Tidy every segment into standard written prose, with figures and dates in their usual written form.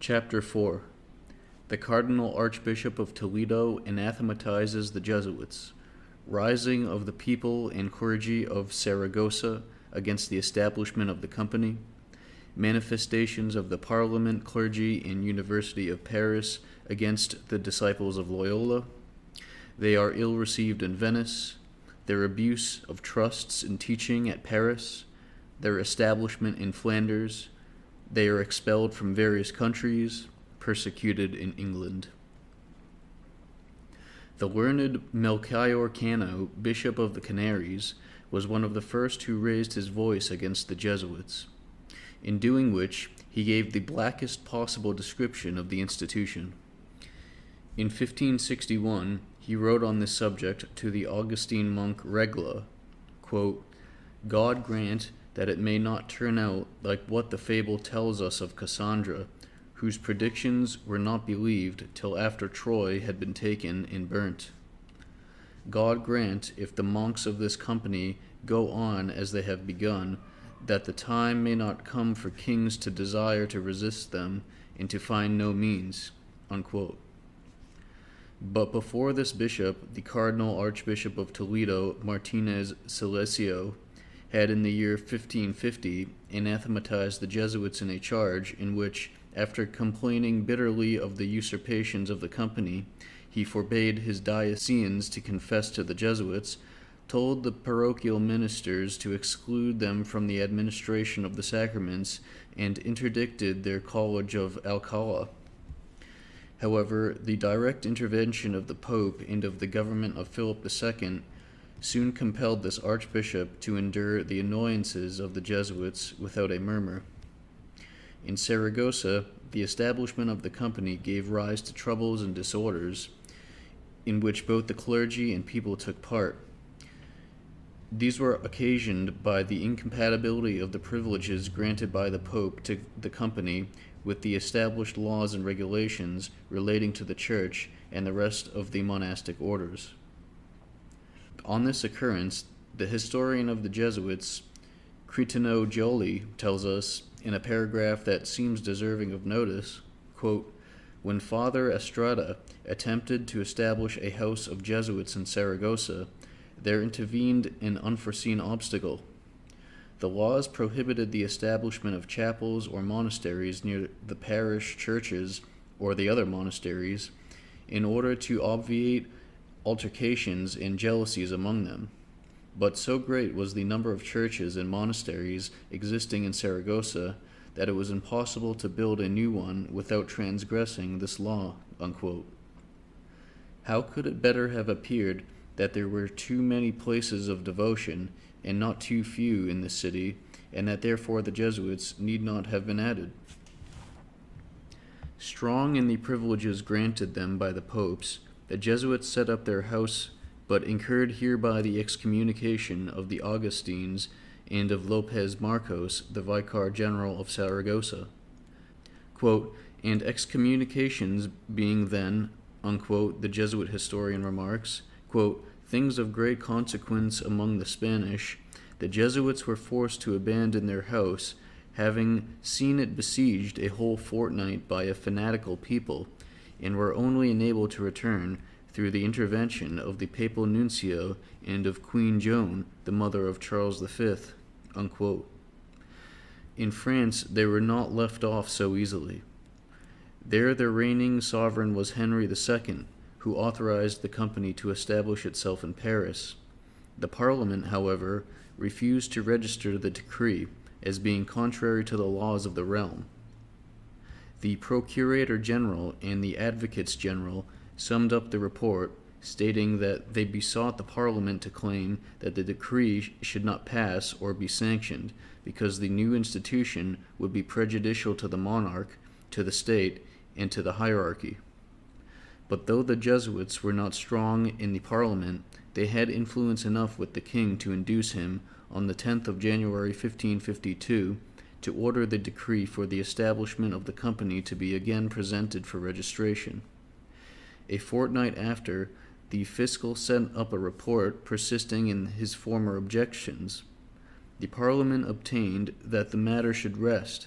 Chapter 4. The Cardinal-Archbishop of Toledo anathematizes the Jesuits. Rising of the people and clergy of Saragossa against the establishment of the company. Manifestations of the Parliament, clergy, and University of Paris against the disciples of Loyola. They are ill-received in Venice. Their abuse of trusts in teaching at Paris. Their establishment in Flanders. They are expelled from various countries, persecuted in England. The learned Melchior Cano, Bishop of the Canaries, was one of the first who raised his voice against the Jesuits, in doing which he gave the blackest possible description of the institution. In 1561, he wrote on this subject to the Augustine monk Regla, quote, "God grant that it may not turn out like what the fable tells us of Cassandra, whose predictions were not believed till after Troy had been taken and burnt. God grant, if the monks of this company go on as they have begun, that the time may not come for kings to desire to resist them and to find no means." Unquote. But before this bishop, the Cardinal-Archbishop of Toledo, Martinez Silesio, had in the year 1550 anathematized the Jesuits in a charge in which, after complaining bitterly of the usurpations of the company, he forbade his dioceses to confess to the Jesuits, told the parochial ministers to exclude them from the administration of the sacraments, and interdicted their college of Alcala. However, the direct intervention of the Pope and of the government of Philip II soon compelled this archbishop to endure the annoyances of the Jesuits without a murmur. In Saragossa, the establishment of the company gave rise to troubles and disorders, in which both the clergy and people took part. These were occasioned by the incompatibility of the privileges granted by the Pope to the company with the established laws and regulations relating to the Church and the rest of the monastic orders. On this occurrence, the historian of the Jesuits, Cretino Gioli, tells us, in a paragraph that seems deserving of notice, quote, "When Father Estrada attempted to establish a house of Jesuits in Saragossa, there intervened an unforeseen obstacle. The laws prohibited the establishment of chapels or monasteries near the parish churches or the other monasteries, in order to obviate altercations and jealousies among them. But so great was the number of churches and monasteries existing in Saragossa that it was impossible to build a new one without transgressing this law." Unquote. How could it better have appeared that there were too many places of devotion and not too few in the city, and that therefore the Jesuits need not have been added? Strong in the privileges granted them by the popes, the Jesuits set up their house, but incurred hereby the excommunication of the Augustines and of Lopez Marcos, the Vicar General of Saragossa. Quote, "And excommunications being then," unquote, the Jesuit historian remarks, quote, "things of great consequence among the Spanish, the Jesuits were forced to abandon their house, having seen it besieged a whole fortnight by a fanatical people, and were only enabled to return through the intervention of the papal nuncio and of Queen Joan, the mother of Charles V." Unquote. In France, they were not left off so easily. There the reigning sovereign was Henry II, who authorized the company to establish itself in Paris. The Parliament, however, refused to register the decree as being contrary to the laws of the realm. The Procurator General and the Advocates General summed up the report, stating that they besought the Parliament to claim that the decree should not pass or be sanctioned, because the new institution would be prejudicial to the monarch, to the state, and to the hierarchy. But though the Jesuits were not strong in the Parliament, they had influence enough with the king to induce him, on the 10th of January 1552, to order the decree for the establishment of the company to be again presented for registration. A fortnight after, the fiscal sent up a report persisting in his former objections. The Parliament obtained that the matter should rest,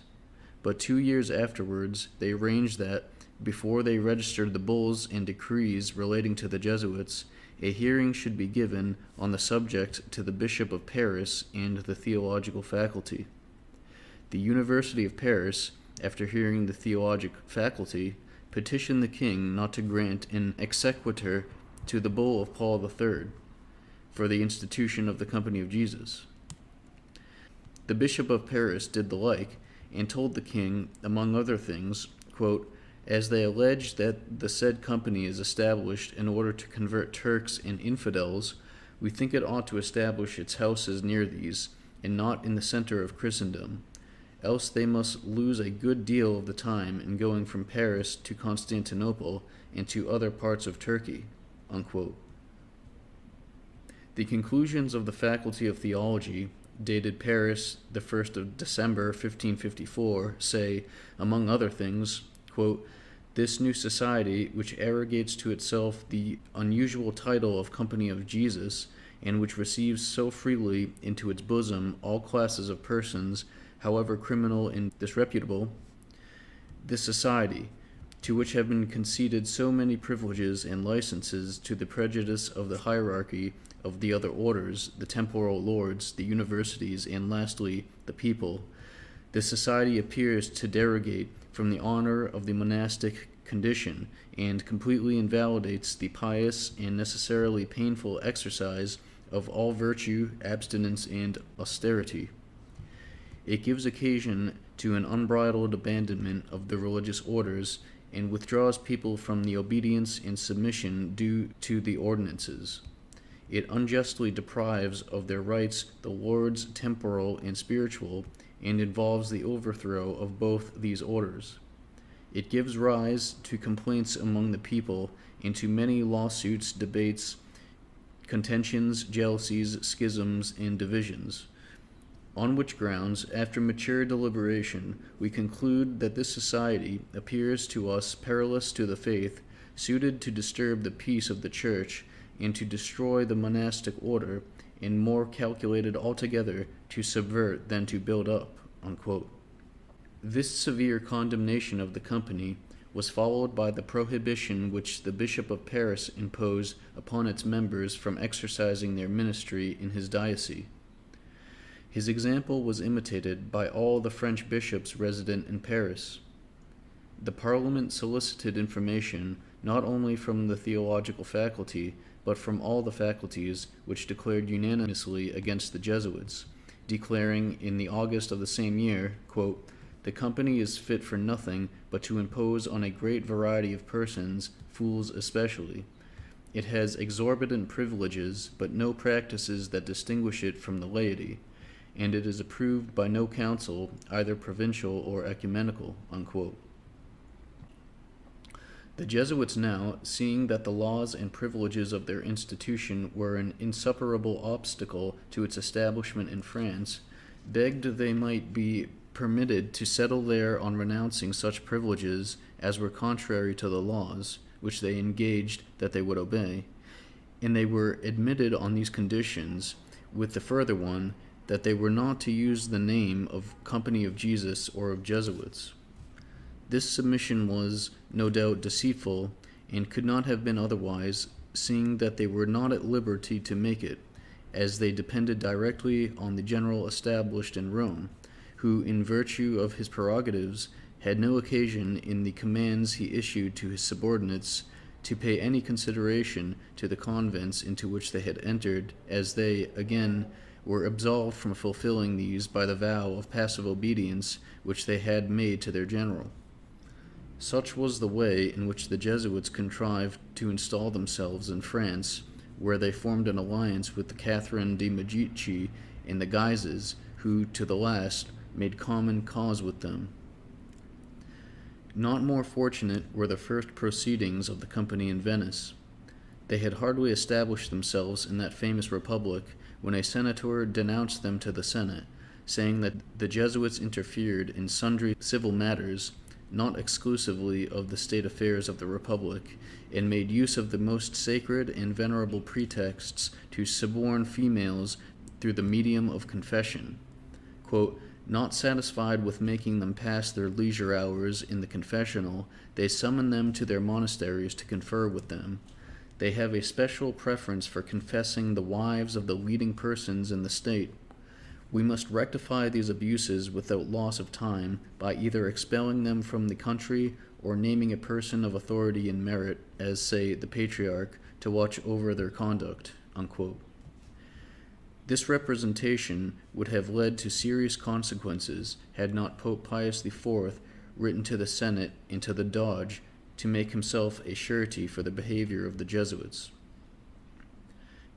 but 2 years afterwards they arranged that, before they registered the bulls and decrees relating to the Jesuits, a hearing should be given on the subject to the Bishop of Paris and the theological faculty. The University of Paris, after hearing the theologic faculty, petitioned the king not to grant an exequatur to the bull of Paul III for the institution of the Company of Jesus. The Bishop of Paris did the like, and told the king, among other things, quote, "As they allege that the said company is established in order to convert Turks and infidels, we think it ought to establish its houses near these, and not in the center of Christendom. Else they must lose a good deal of the time in going from Paris to Constantinople and to other parts of Turkey." Unquote. The conclusions of the Faculty of Theology, dated Paris the 1st of December 1554, say, among other things, quote, "This new society, which arrogates to itself the unusual title of Company of Jesus, and which receives so freely into its bosom all classes of persons, however criminal and disreputable, this society, to which have been conceded so many privileges and licenses to the prejudice of the hierarchy of the other orders, the temporal lords, the universities, and lastly, the people, this society appears to derogate from the honor of the monastic condition, and completely invalidates the pious and necessarily painful exercise of all virtue, abstinence, and austerity. It gives occasion to an unbridled abandonment of the religious orders, and withdraws people from the obedience and submission due to the ordinances. It unjustly deprives of their rights the lords temporal and spiritual, and involves the overthrow of both these orders. It gives rise to complaints among the people, and to many lawsuits, debates, contentions, jealousies, schisms, and divisions. On which grounds, after mature deliberation, we conclude that this society appears to us perilous to the faith, suited to disturb the peace of the Church, and to destroy the monastic order, and more calculated altogether to subvert than to build up." Unquote. This severe condemnation of the company was followed by the prohibition which the Bishop of Paris imposed upon its members from exercising their ministry in his diocese. His example was imitated by all the French bishops resident in Paris. The Parliament solicited information not only from the theological faculty, but from all the faculties, which declared unanimously against the Jesuits, declaring in the August of the same year, quote, "The company is fit for nothing but to impose on a great variety of persons, fools especially. It has exorbitant privileges, but no practices that distinguish it from the laity, and it is approved by no council, either provincial or ecumenical." Unquote. The Jesuits now, seeing that the laws and privileges of their institution were an insuperable obstacle to its establishment in France, begged they might be permitted to settle there on renouncing such privileges as were contrary to the laws, which they engaged that they would obey, and they were admitted on these conditions, with the further one, that they were not to use the name of Company of Jesus or of Jesuits. This submission was, no doubt, deceitful, and could not have been otherwise, seeing that they were not at liberty to make it, as they depended directly on the general established in Rome, who, in virtue of his prerogatives, had no occasion in the commands he issued to his subordinates to pay any consideration to the convents into which they had entered, as they, again, were absolved from fulfilling these by the vow of passive obedience which they had made to their general. Such was the way in which the Jesuits contrived to install themselves in France, where they formed an alliance with the Catherine de' Medici and the Guises, who, to the last, made common cause with them. Not more fortunate were the first proceedings of the company in Venice. They had hardly established themselves in that famous republic when a senator denounced them to the Senate, saying that the Jesuits interfered in sundry civil matters, not exclusively of the state affairs of the republic, and made use of the most sacred and venerable pretexts to suborn females through the medium of confession. Quote, Not satisfied with making them pass their leisure hours in the confessional, they summon them to their monasteries to confer with them. They have a special preference for confessing the wives of the leading persons in the state. We must rectify these abuses without loss of time by either expelling them from the country or naming a person of authority and merit, as, say, the patriarch, to watch over their conduct." Unquote. This representation would have led to serious consequences had not Pope Pius IV written to the Senate and to the Doge to make himself a surety for the behavior of the Jesuits.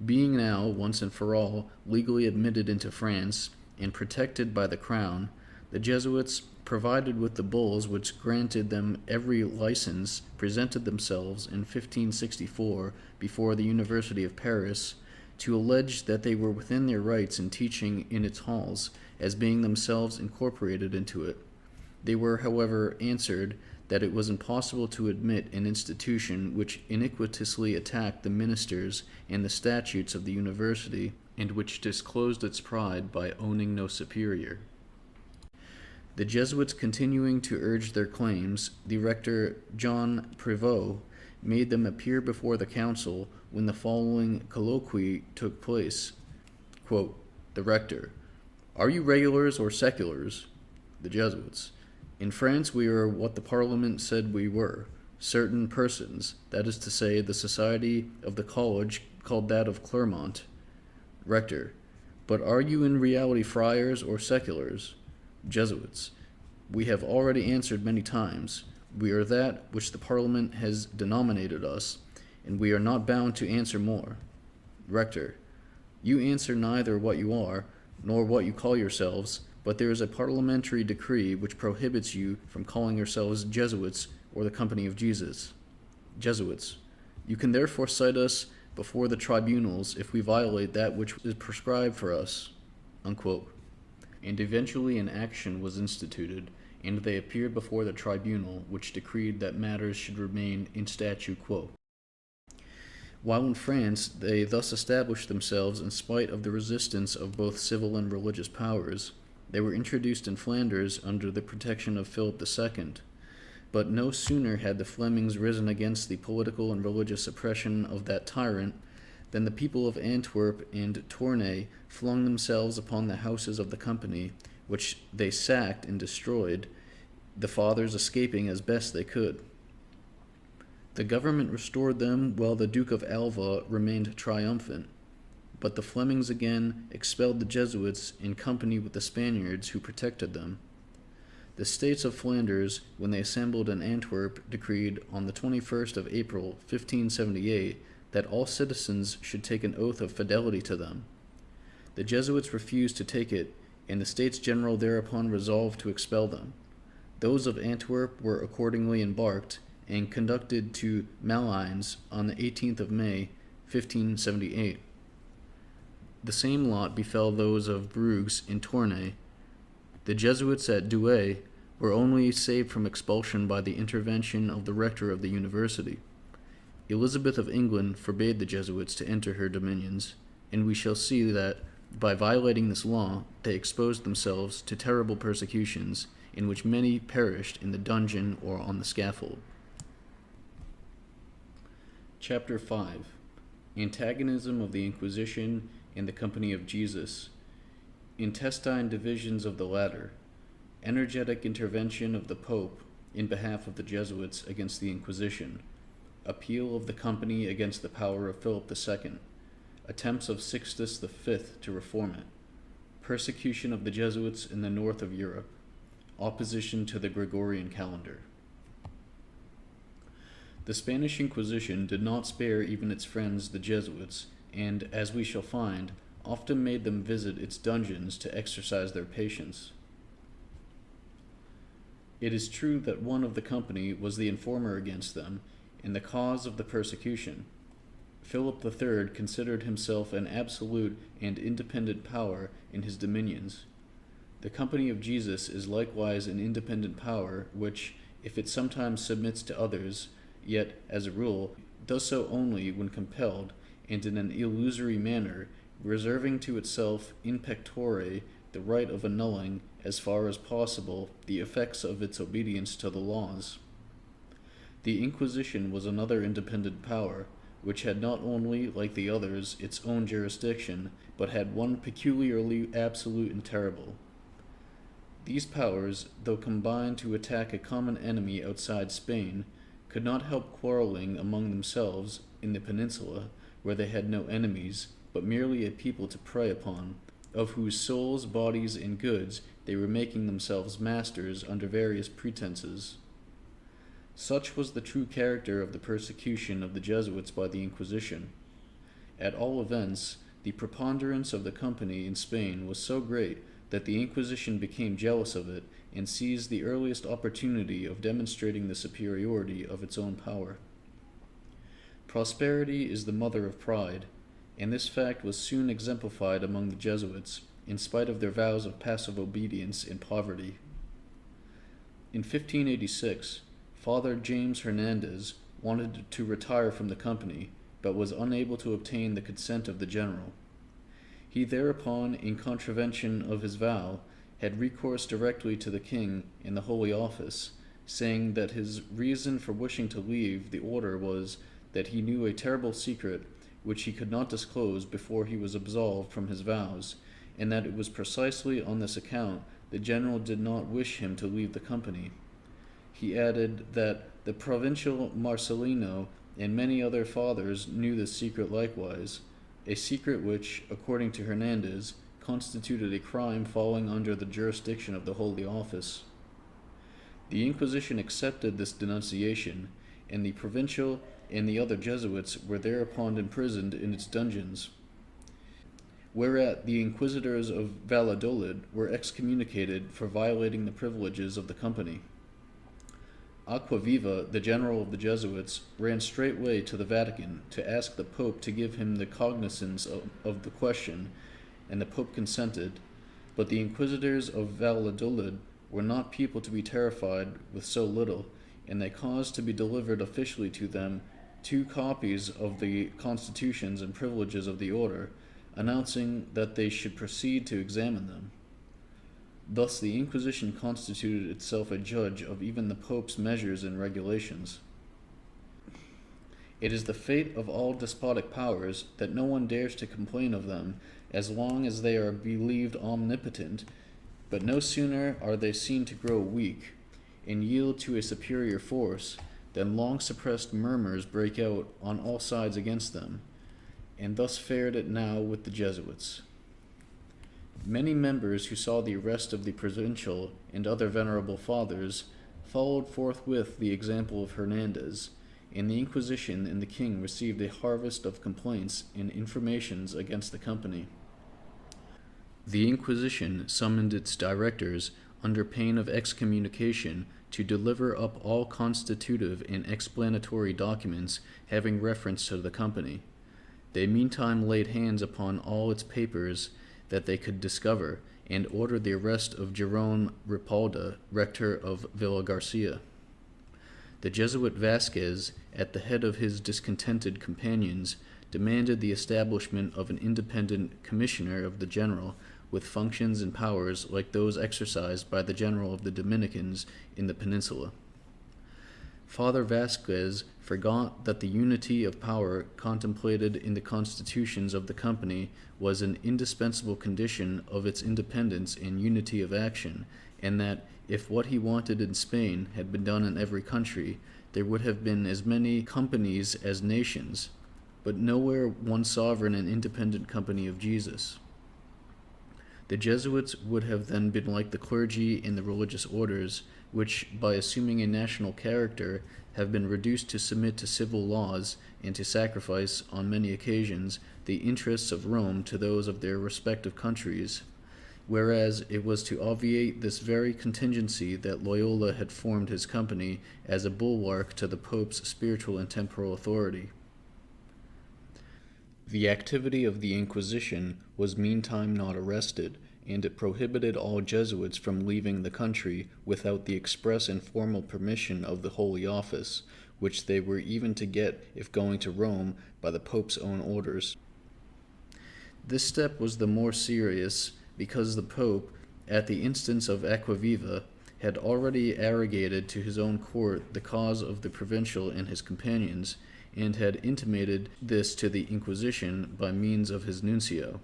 Being now, once and for all, legally admitted into France and protected by the crown, the Jesuits, provided with the bulls which granted them every license, presented themselves in 1564 before the University of Paris to allege that they were within their rights in teaching in its halls, as being themselves incorporated into it. They were, however, answered that it was impossible to admit an institution which iniquitously attacked the ministers and the statutes of the university, and which disclosed its pride by owning no superior. The Jesuits continuing to urge their claims, the rector John Prévost made them appear before the council when the following colloquy took place. Quote, the rector: "Are you regulars or seculars?" The Jesuits: "In France we are what the Parliament said we were, certain persons, that is to say, the society of the college called that of Clermont." Rector: "But are you in reality friars or seculars?" Jesuits: "We have already answered many times. We are that which the Parliament has denominated us, and we are not bound to answer more." Rector: "You answer neither what you are, nor what you call yourselves, but there is a parliamentary decree which prohibits you from calling yourselves Jesuits or the Company of Jesus." Jesuits: "You can therefore cite us before the tribunals if we violate that which is prescribed for us." Unquote. And eventually an action was instituted, and they appeared before the tribunal, which decreed that matters should remain in statu quo. While in France, they thus established themselves in spite of the resistance of both civil and religious powers. They were introduced in Flanders under the protection of Philip II. But no sooner had the Flemings risen against the political and religious oppression of that tyrant than the people of Antwerp and Tournai flung themselves upon the houses of the company, which they sacked and destroyed, the fathers escaping as best they could. The government restored them while the Duke of Alva remained triumphant, but the Flemings again expelled the Jesuits in company with the Spaniards who protected them. The States of Flanders, when they assembled in Antwerp, decreed on the 21st of April, 1578, that all citizens should take an oath of fidelity to them. The Jesuits refused to take it, and the States General thereupon resolved to expel them. Those of Antwerp were accordingly embarked, and conducted to Malines on the 18th of May, 1578. The same lot befell those of Bruges and Tournai. The Jesuits at Douai were only saved from expulsion by the intervention of the rector of the university. Elizabeth of England forbade the Jesuits to enter her dominions, and we shall see that, by violating this law, they exposed themselves to terrible persecutions, in which many perished in the dungeon or on the scaffold. Chapter 5. Antagonism of the Inquisition and the Company of Jesus. Intestine divisions of the latter. Energetic intervention of the Pope in behalf of the Jesuits against the Inquisition. Appeal of the Company against the power of Philip II. Attempts of Sixtus V to reform it. Persecution of the Jesuits in the north of Europe. Opposition to the Gregorian calendar. The Spanish Inquisition did not spare even its friends the Jesuits, and, as we shall find, often made them visit its dungeons to exercise their patience. It is true that one of the company was the informer against them, and the cause of the persecution. Philip III considered himself an absolute and independent power in his dominions. The Company of Jesus is likewise an independent power, which, if it sometimes submits to others, yet, as a rule, does so only when compelled, and in an illusory manner, reserving to itself in pectore the right of annulling as far as possible, the effects of its obedience to the laws. The Inquisition was another independent power, which had not only, like the others, its own jurisdiction, but had one peculiarly absolute and terrible. These powers, though combined to attack a common enemy outside Spain, could not help quarreling among themselves in the peninsula, where they had no enemies, but merely a people to prey upon, of whose souls, bodies, and goods they were making themselves masters under various pretenses. Such was the true character of the persecution of the Jesuits by the Inquisition. At all events, the preponderance of the company in Spain was so great that the Inquisition became jealous of it and seized the earliest opportunity of demonstrating the superiority of its own power. Prosperity is the mother of pride, and this fact was soon exemplified among the Jesuits, in spite of their vows of passive obedience and poverty. In 1586, Father James Hernandez wanted to retire from the company, but was unable to obtain the consent of the general. He thereupon, in contravention of his vow, had recourse directly to the king in the Holy Office, saying that his reason for wishing to leave the order was that he knew a terrible secret which he could not disclose before he was absolved from his vows, and that it was precisely on this account the general did not wish him to leave the company. He added that the provincial Marcelino and many other fathers knew this secret likewise, a secret which, according to Hernandez, constituted a crime falling under the jurisdiction of the Holy Office. The Inquisition accepted this denunciation, and the provincial and the other Jesuits were thereupon imprisoned in its dungeons, whereat the inquisitors of Valladolid were excommunicated for violating the privileges of the company. Aquaviva, the general of the Jesuits, ran straightway to the Vatican to ask the Pope to give him the cognizance of the question, and the Pope consented, but the inquisitors of Valladolid were not people to be terrified with so little, and they caused to be delivered officially to them 2 copies of the constitutions and privileges of the order, announcing that they should proceed to examine them. Thus the Inquisition constituted itself a judge of even the Pope's measures and regulations. It is the fate of all despotic powers that no one dares to complain of them as long as they are believed omnipotent, but no sooner are they seen to grow weak and yield to a superior force than long-suppressed murmurs break out on all sides against them, and thus fared it now with the Jesuits. Many members who saw the arrest of the provincial and other venerable fathers followed forthwith the example of Hernandez, and the Inquisition and the king received a harvest of complaints and informations against the company. The Inquisition summoned its directors under pain of excommunication to deliver up all constitutive and explanatory documents having reference to the company. They meantime laid hands upon all its papers that they could discover, and ordered the arrest of Jerome Ripalda, rector of Villagarcia. The Jesuit Vasquez, at the head of his discontented companions, demanded the establishment of an independent commissioner of the general, with functions and powers like those exercised by the general of the Dominicans in the peninsula. Father Vasquez forgot that the unity of power contemplated in the constitutions of the company was an indispensable condition of its independence and unity of action, and that if what he wanted in Spain had been done in every country, there would have been as many companies as nations, but nowhere one sovereign and independent company of Jesus. The Jesuits would have then been like the clergy in the religious orders, which, by assuming a national character, have been reduced to submit to civil laws and to sacrifice, on many occasions, the interests of Rome to those of their respective countries, whereas it was to obviate this very contingency that Loyola had formed his company as a bulwark to the Pope's spiritual and temporal authority. The activity of the Inquisition was meantime not arrested, and it prohibited all Jesuits from leaving the country without the express and formal permission of the Holy Office, which they were even to get if going to Rome by the Pope's own orders. This step was the more serious because the Pope, at the instance of Acquaviva, had already arrogated to his own court the cause of the provincial and his companions, and had intimated this to the Inquisition by means of his nuncio.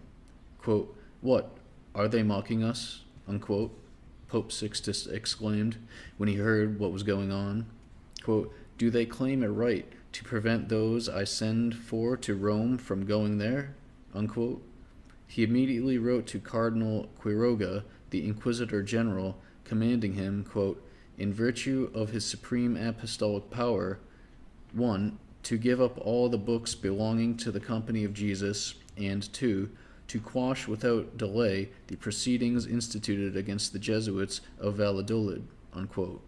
Quote, "What, are they mocking us?" unquote, Pope Sixtus exclaimed when he heard what was going on. Quote, "Do they claim a right to prevent those I send for to Rome from going there?" Unquote. He immediately wrote to Cardinal Quiroga, the Inquisitor General, commanding him, quote, "in virtue of his supreme apostolic power, 1. To give up all the books belonging to the Company of Jesus, and 2. To quash without delay the proceedings instituted against the Jesuits of Valladolid," unquote.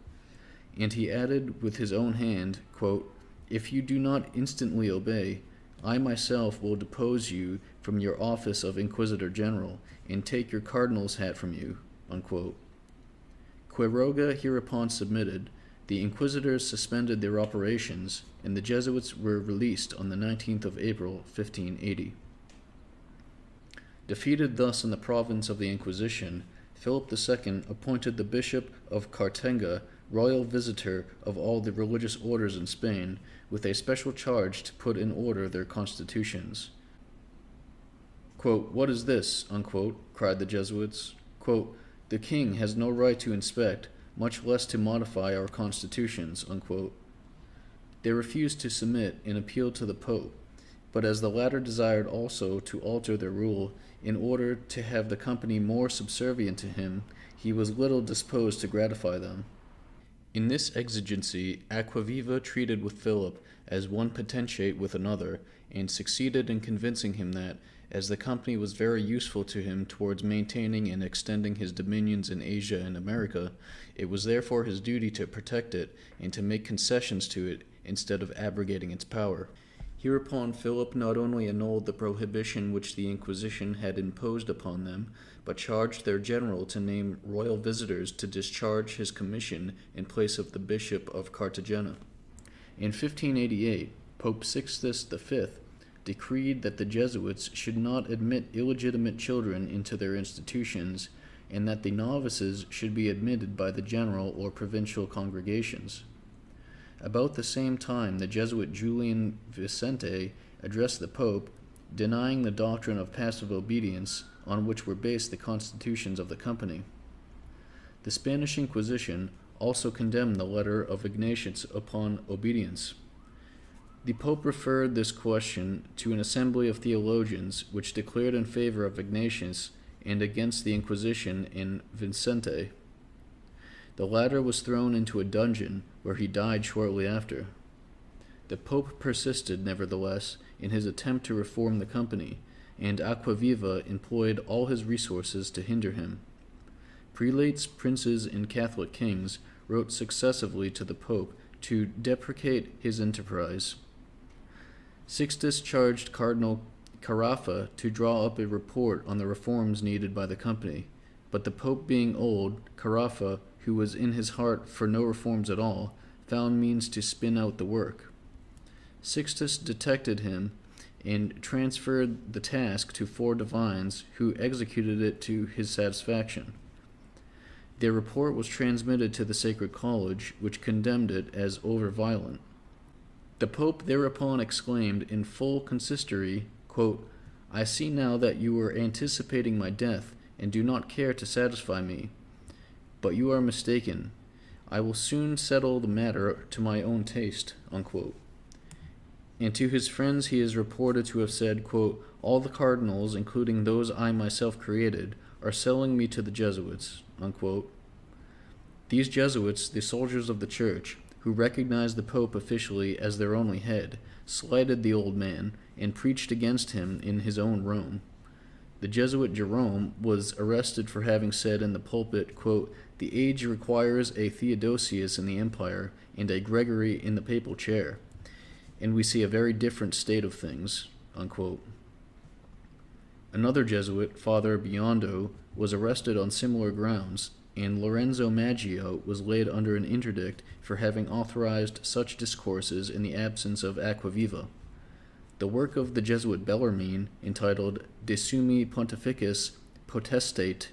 And he added with his own hand, quote, "If you do not instantly obey, I myself will depose you from your office of Inquisitor General, and take your cardinal's hat from you," unquote. Quiroga hereupon submitted, the inquisitors suspended their operations, and the Jesuits were released on the 19th of April, 1580. Defeated thus in the province of the Inquisition, Philip II appointed the Bishop of Cartagena royal visitor of all the religious orders in Spain, with a special charge to put in order their constitutions. Quote, "What is this?" unquote, cried the Jesuits. Quote, "The king has no right to inspect, much less to modify our constitutions," unquote. They refused to submit and appealed to the Pope, but as the latter desired also to alter their rule in order to have the company more subservient to him, he was little disposed to gratify them. In this exigency, Acquaviva treated with Philip as one potentate with another, and succeeded in convincing him that, as the company was very useful to him towards maintaining and extending his dominions in Asia and America, it was therefore his duty to protect it and to make concessions to it instead of abrogating its power. Hereupon Philip not only annulled the prohibition which the Inquisition had imposed upon them, but charged their general to name royal visitors to discharge his commission in place of the Bishop of Cartagena. In 1588, Pope Sixtus V decreed that the Jesuits should not admit illegitimate children into their institutions, and that the novices should be admitted by the general or provincial congregations. About the same time, the Jesuit Julian Vicente addressed the Pope, denying the doctrine of passive obedience on which were based the constitutions of the company. The Spanish Inquisition also condemned the letter of Ignatius upon obedience. The Pope referred this question to an assembly of theologians, which declared in favor of Ignatius and against the Inquisition in Vicente. The latter was thrown into a dungeon, where he died shortly after. The Pope persisted, nevertheless, in his attempt to reform the company, and Acquaviva employed all his resources to hinder him. Prelates, princes, and Catholic kings wrote successively to the Pope to deprecate his enterprise. Sixtus charged Cardinal Carafa to draw up a report on the reforms needed by the company, but the Pope being old, Carafa, who was in his heart for no reforms at all, found means to spin out the work. Sixtus detected him and transferred the task to 4 divines, who executed it to his satisfaction. Their report was transmitted to the Sacred College, which condemned it as over-violent. The Pope thereupon exclaimed in full consistory, quote, "I see now that you are anticipating my death, and do not care to satisfy me. But you are mistaken. I will soon settle the matter to my own taste," unquote. And to his friends he is reported to have said, quote, "All the cardinals, including those I myself created, are selling me to the Jesuits," unquote. These Jesuits, the soldiers of the Church, who recognized the Pope officially as their only head, slighted the old man, and preached against him in his own Rome. The Jesuit Jerome was arrested for having said in the pulpit, quote, "The age requires a Theodosius in the empire, and a Gregory in the papal chair, and we see a very different state of things," unquote. Another Jesuit, Father Biondo, was arrested on similar grounds, and Lorenzo Maggio was laid under an interdict for having authorized such discourses in the absence of Acquaviva. The work of the Jesuit Bellarmine, entitled De Summi Pontificis Potestate,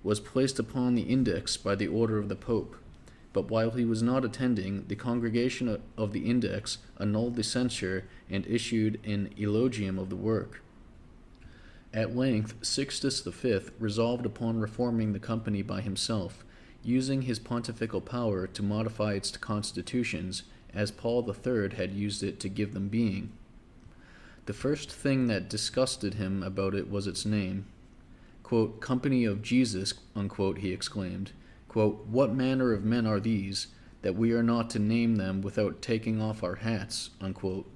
was placed upon the index by the order of the Pope, but while he was not attending, the congregation of the index annulled the censure and issued an eulogium of the work. At length, Sixtus V resolved upon reforming the company by himself, using his pontifical power to modify its constitutions, as Paul III had used it to give them being. The first thing that disgusted him about it was its name. Quote, "Company of Jesus," unquote, he exclaimed. Quote, "What manner of men are these, that we are not to name them without taking off our hats?" Unquote.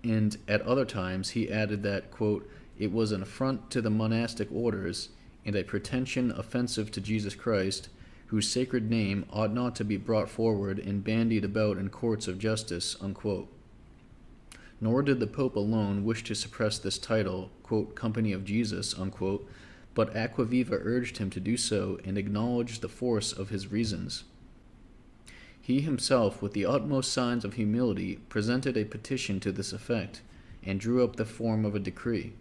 And at other times he added that, quote, "It was an affront to the monastic orders, and a pretension offensive to Jesus Christ, whose sacred name ought not to be brought forward and bandied about in courts of justice," unquote. Nor did the Pope alone wish to suppress this title, quote, "Company of Jesus," unquote, but Acquaviva urged him to do so and acknowledged the force of his reasons. He himself, with the utmost signs of humility, presented a petition to this effect, and drew up the form of a decree.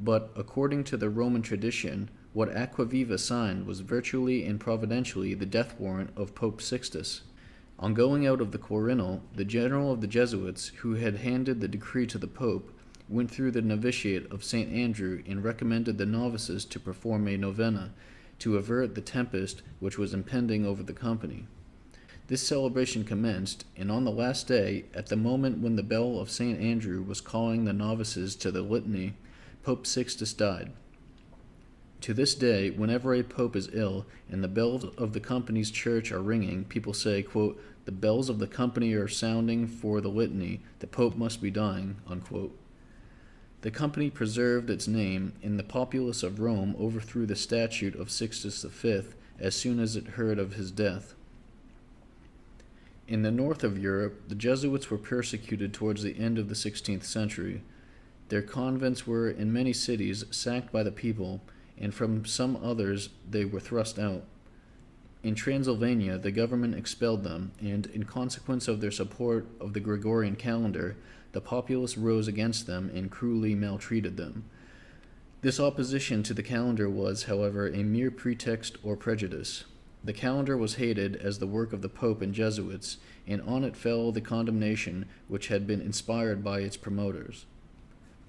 But, according to the Roman tradition, what Acquaviva signed was virtually and providentially the death warrant of Pope Sixtus. On going out of the Quirinal, the general of the Jesuits, who had handed the decree to the Pope, went through the novitiate of St. Andrew and recommended the novices to perform a novena to avert the tempest which was impending over the company. This celebration commenced, and on the last day, at the moment when the bell of St. Andrew was calling the novices to the litany, Pope Sixtus died. To this day, whenever a pope is ill and the bells of the company's church are ringing, people say, quote, "The bells of the company are sounding for the litany, the pope must be dying," unquote. The company preserved its name, and the populace of Rome overthrew the statute of Sixtus V as soon as it heard of his death. In the north of Europe, the Jesuits were persecuted towards the end of the 16th century. Their convents were, in many cities, sacked by the people, and from some others they were thrust out. In Transylvania, the government expelled them, and, in consequence of their support of the Gregorian calendar, the populace rose against them and cruelly maltreated them. This opposition to the calendar was, however, a mere pretext or prejudice. The calendar was hated as the work of the Pope and Jesuits, and on it fell the condemnation which had been inspired by its promoters.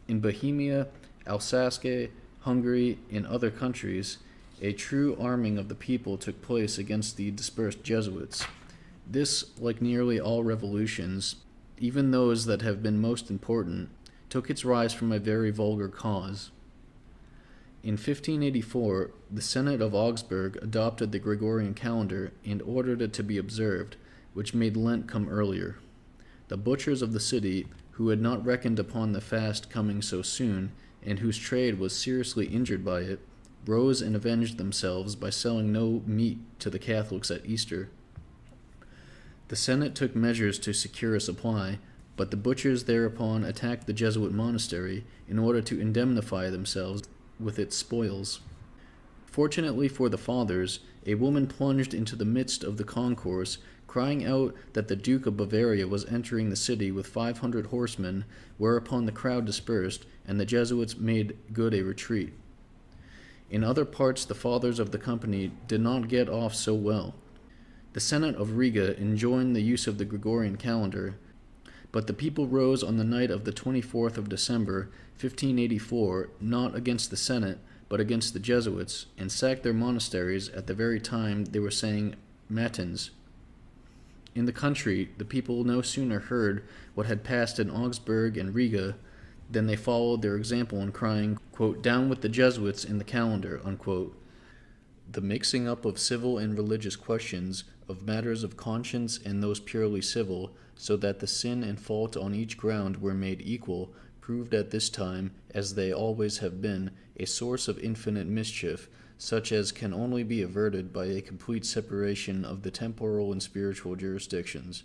In Bohemia, Alsace, Hungary, and other countries, a true arming of the people took place against the dispersed Jesuits. This, like nearly all revolutions, even those that have been most important, took its rise from a very vulgar cause. In 1584, the Senate of Augsburg adopted the Gregorian calendar and ordered it to be observed, which made Lent come earlier. The butchers of the city, who had not reckoned upon the fast coming so soon, and whose trade was seriously injured by it, rose and avenged themselves by selling no meat to the Catholics at Easter. The Senate took measures to secure a supply, but the butchers thereupon attacked the Jesuit monastery in order to indemnify themselves with its spoils. Fortunately for the fathers, a woman plunged into the midst of the concourse, crying out that the Duke of Bavaria was entering the city with 500 horsemen, whereupon the crowd dispersed, and the Jesuits made good a retreat. In other parts, the fathers of the company did not get off so well. The Senate of Riga enjoined the use of the Gregorian calendar, but the people rose on the night of the 24th of December, 1584, not against the Senate, but against the Jesuits, and sacked their monasteries at the very time they were saying matins. In the country, the people no sooner heard what had passed in Augsburg and Riga than they followed their example in crying, quote, "Down with the Jesuits in the calendar," unquote. The mixing up of civil and religious questions, of matters of conscience and those purely civil, so that the sin and fault on each ground were made equal, proved at this time, as they always have been, a source of infinite mischief, such as can only be averted by a complete separation of the temporal and spiritual jurisdictions.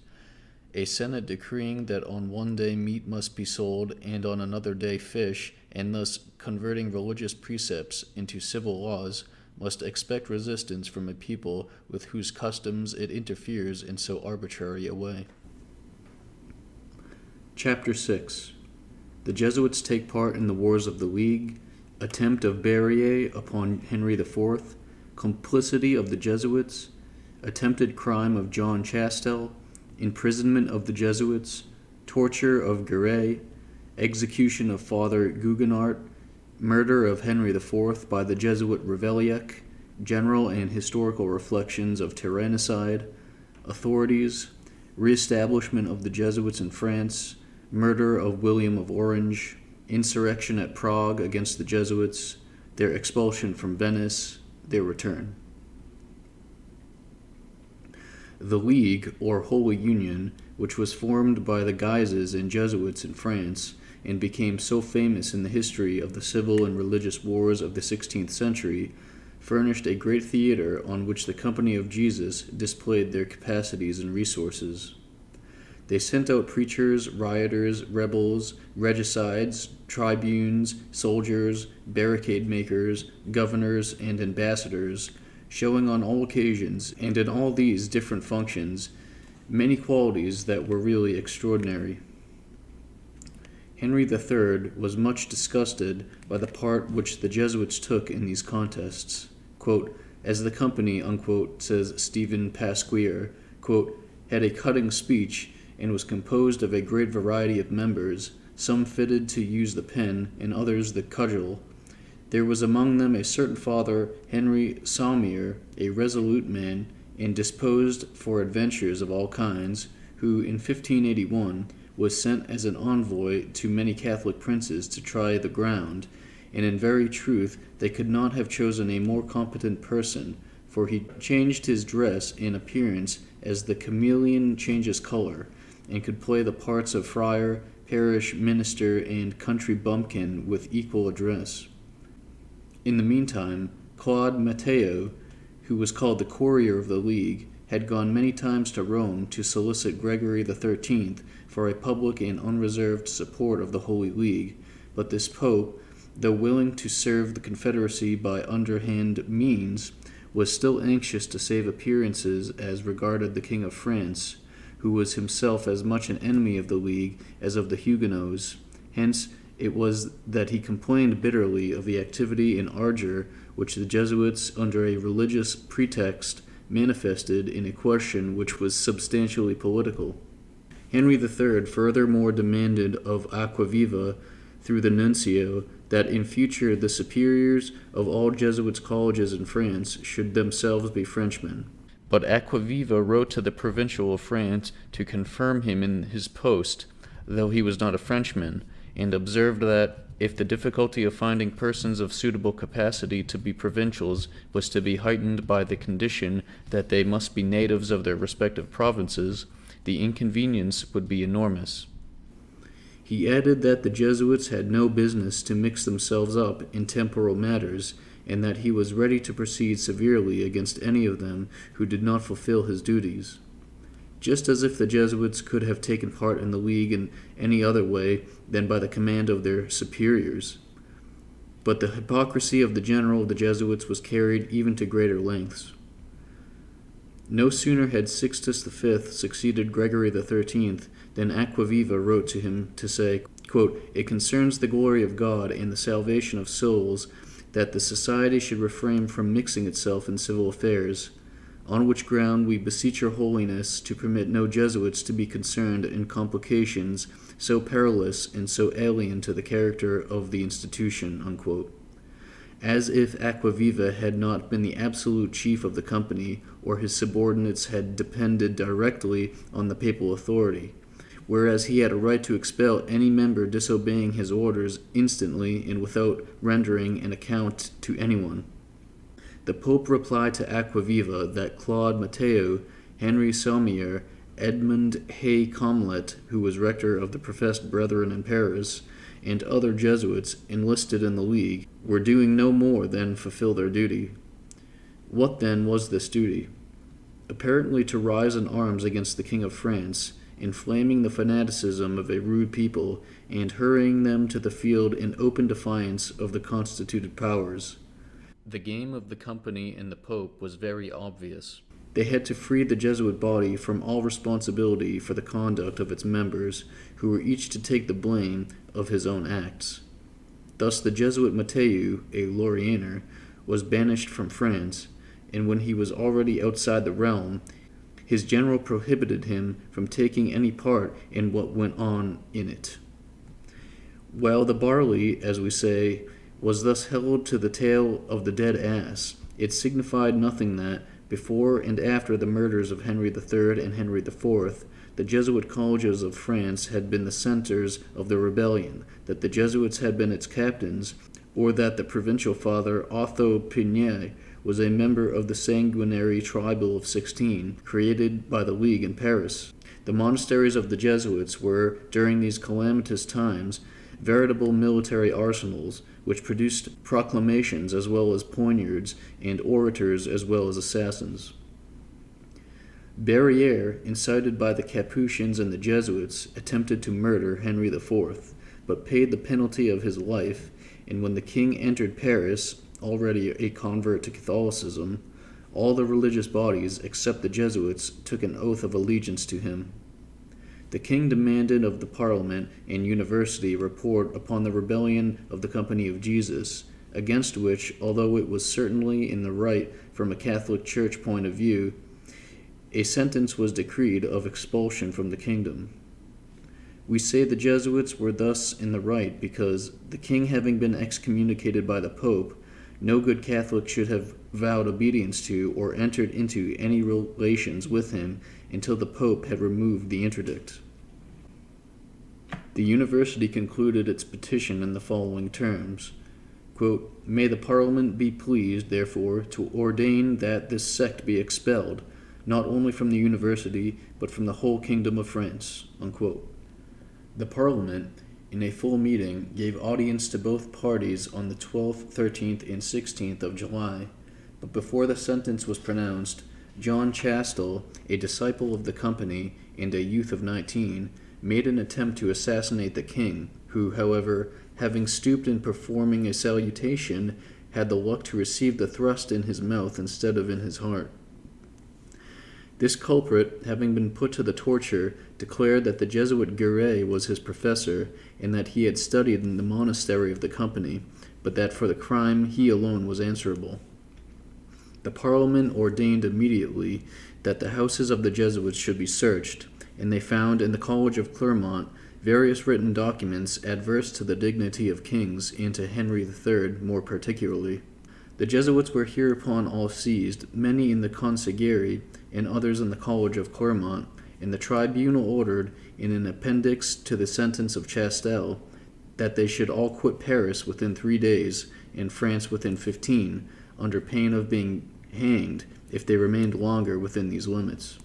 A Senate decreeing that on one day meat must be sold and on another day fish, and thus converting religious precepts into civil laws, must expect resistance from a people with whose customs it interferes in so arbitrary a way. Chapter 6. The Jesuits take part in the Wars of the League, Attempt of Berryer upon Henry IV, complicity of the Jesuits, attempted crime of John Chastel, imprisonment of the Jesuits, torture of Guéret, execution of Father Gugenart, murder of Henry IV by the Jesuit Ravaillac, general and historical reflections of tyrannicide, authorities, reestablishment of the Jesuits in France, murder of William of Orange, insurrection at Prague against the Jesuits, their expulsion from Venice, their return. The League, or Holy Union, which was formed by the Guises and Jesuits in France, and became so famous in the history of the civil and religious wars of the 16th century, furnished a great theater on which the Company of Jesus displayed their capacities and resources. They sent out preachers, rioters, rebels, regicides, tribunes, soldiers, barricade makers, governors, and ambassadors, showing on all occasions, and in all these different functions, many qualities that were really extraordinary. Henry III was much disgusted by the part which the Jesuits took in these contests. Quote, as the company, unquote, says Stephen Pasquier, quote, had a cutting speech and was composed of a great variety of members, some fitted to use the pen and others the cudgel. There was among them a certain Father Henry Salmier, a resolute man, and disposed for adventures of all kinds, who in 1581 was sent as an envoy to many Catholic princes to try the ground, and in very truth they could not have chosen a more competent person, for he changed his dress and appearance as the chameleon changes color, and could play the parts of friar, parish minister, and country bumpkin with equal address. In the meantime, Claude Matteo, who was called the courier of the League, had gone many times to Rome to solicit Gregory XIII for a public and unreserved support of the Holy League, but this pope, though willing to serve the confederacy by underhand means, was still anxious to save appearances as regarded the King of France, who was himself as much an enemy of the League as of the Huguenots. Hence, it was that he complained bitterly of the activity and ardor which the Jesuits, under a religious pretext, manifested in a question which was substantially political. Henry III furthermore demanded of Aquaviva, through the nuncio, that in future the superiors of all Jesuits' colleges in France should themselves be Frenchmen. But Aquaviva wrote to the provincial of France to confirm him in his post, though he was not a Frenchman, and observed that, if the difficulty of finding persons of suitable capacity to be provincials was to be heightened by the condition that they must be natives of their respective provinces, the inconvenience would be enormous. He added that the Jesuits had no business to mix themselves up in temporal matters, and that he was ready to proceed severely against any of them who did not fulfill his duties. Just as if the Jesuits could have taken part in the League in any other way than by the command of their superiors. But the hypocrisy of the general of the Jesuits was carried even to greater lengths. No sooner had Sixtus V succeeded Gregory XIII than Aquaviva wrote to him to say, quote, it concerns the glory of God and the salvation of souls that the society should refrain from mixing itself in civil affairs, on which ground we beseech your holiness to permit no Jesuits to be concerned in complications so perilous and so alien to the character of the institution, unquote. As if Aquaviva had not been the absolute chief of the company, or his subordinates had depended directly on the papal authority, whereas he had a right to expel any member disobeying his orders instantly and without rendering an account to anyone. The Pope replied to Aquaviva that Claude Matteo, Henry Salmier, Edmund Hay Comlet, who was rector of the professed Brethren in Paris, and other Jesuits enlisted in the League, were doing no more than fulfill their duty. What then was this duty? Apparently to rise in arms against the King of France, inflaming the fanaticism of a rude people, and hurrying them to the field in open defiance of the constituted powers. The game of the company and the Pope was very obvious. They had to free the Jesuit body from all responsibility for the conduct of its members, who were each to take the blame of his own acts. Thus the Jesuit Matteo, a Lorrainer, was banished from France, and when he was already outside the realm, his general prohibited him from taking any part in what went on in it. While the barley, as we say, was thus held to the tail of the dead ass, it signified nothing that, before and after the murders of Henry III and Henry IV, the Jesuit colleges of France had been the centers of the rebellion, that the Jesuits had been its captains, or that the provincial father Otho Pignet was a member of the sanguinary tribal of 16, created by the League in Paris. The monasteries of the Jesuits were, during these calamitous times, veritable military arsenals, which produced proclamations as well as poniards, and orators as well as assassins. Barriere, incited by the Capuchins and the Jesuits, attempted to murder Henry IV, but paid the penalty of his life, and when the king entered Paris, already a convert to Catholicism, all the religious bodies, except the Jesuits, took an oath of allegiance to him. The king demanded of the Parliament and University report upon the rebellion of the Company of Jesus, against which, although it was certainly in the right from a Catholic Church point of view, a sentence was decreed of expulsion from the kingdom. We say the Jesuits were thus in the right because, the king having been excommunicated by the Pope, no good Catholic should have vowed obedience to or entered into any relations with him until the Pope had removed the interdict. The University concluded its petition in the following terms, quote, "May the Parliament be pleased, therefore, to ordain that this sect be expelled, not only from the University, but from the whole kingdom of France," unquote. The Parliament, in a full meeting, gave audience to both parties on the 12th, 13th, and 16th of July, but before the sentence was pronounced, John Chastel, a disciple of the company and a youth of 19, made an attempt to assassinate the king, who, however, having stooped in performing a salutation, had the luck to receive the thrust in his mouth instead of in his heart. This culprit, having been put to the torture, declared that the Jesuit Guéret was his professor, and that he had studied in the monastery of the company, but that for the crime he alone was answerable. The Parliament ordained immediately that the houses of the Jesuits should be searched, and they found in the College of Clermont various written documents adverse to the dignity of kings, and to Henry III more particularly. The Jesuits were hereupon all seized, many in the Consigliere, and others in the College of Clermont, and the tribunal ordered, in an appendix to the sentence of Chastel, that they should all quit Paris within 3 days, and France within 15, under pain of being hanged if they remained longer within these limits.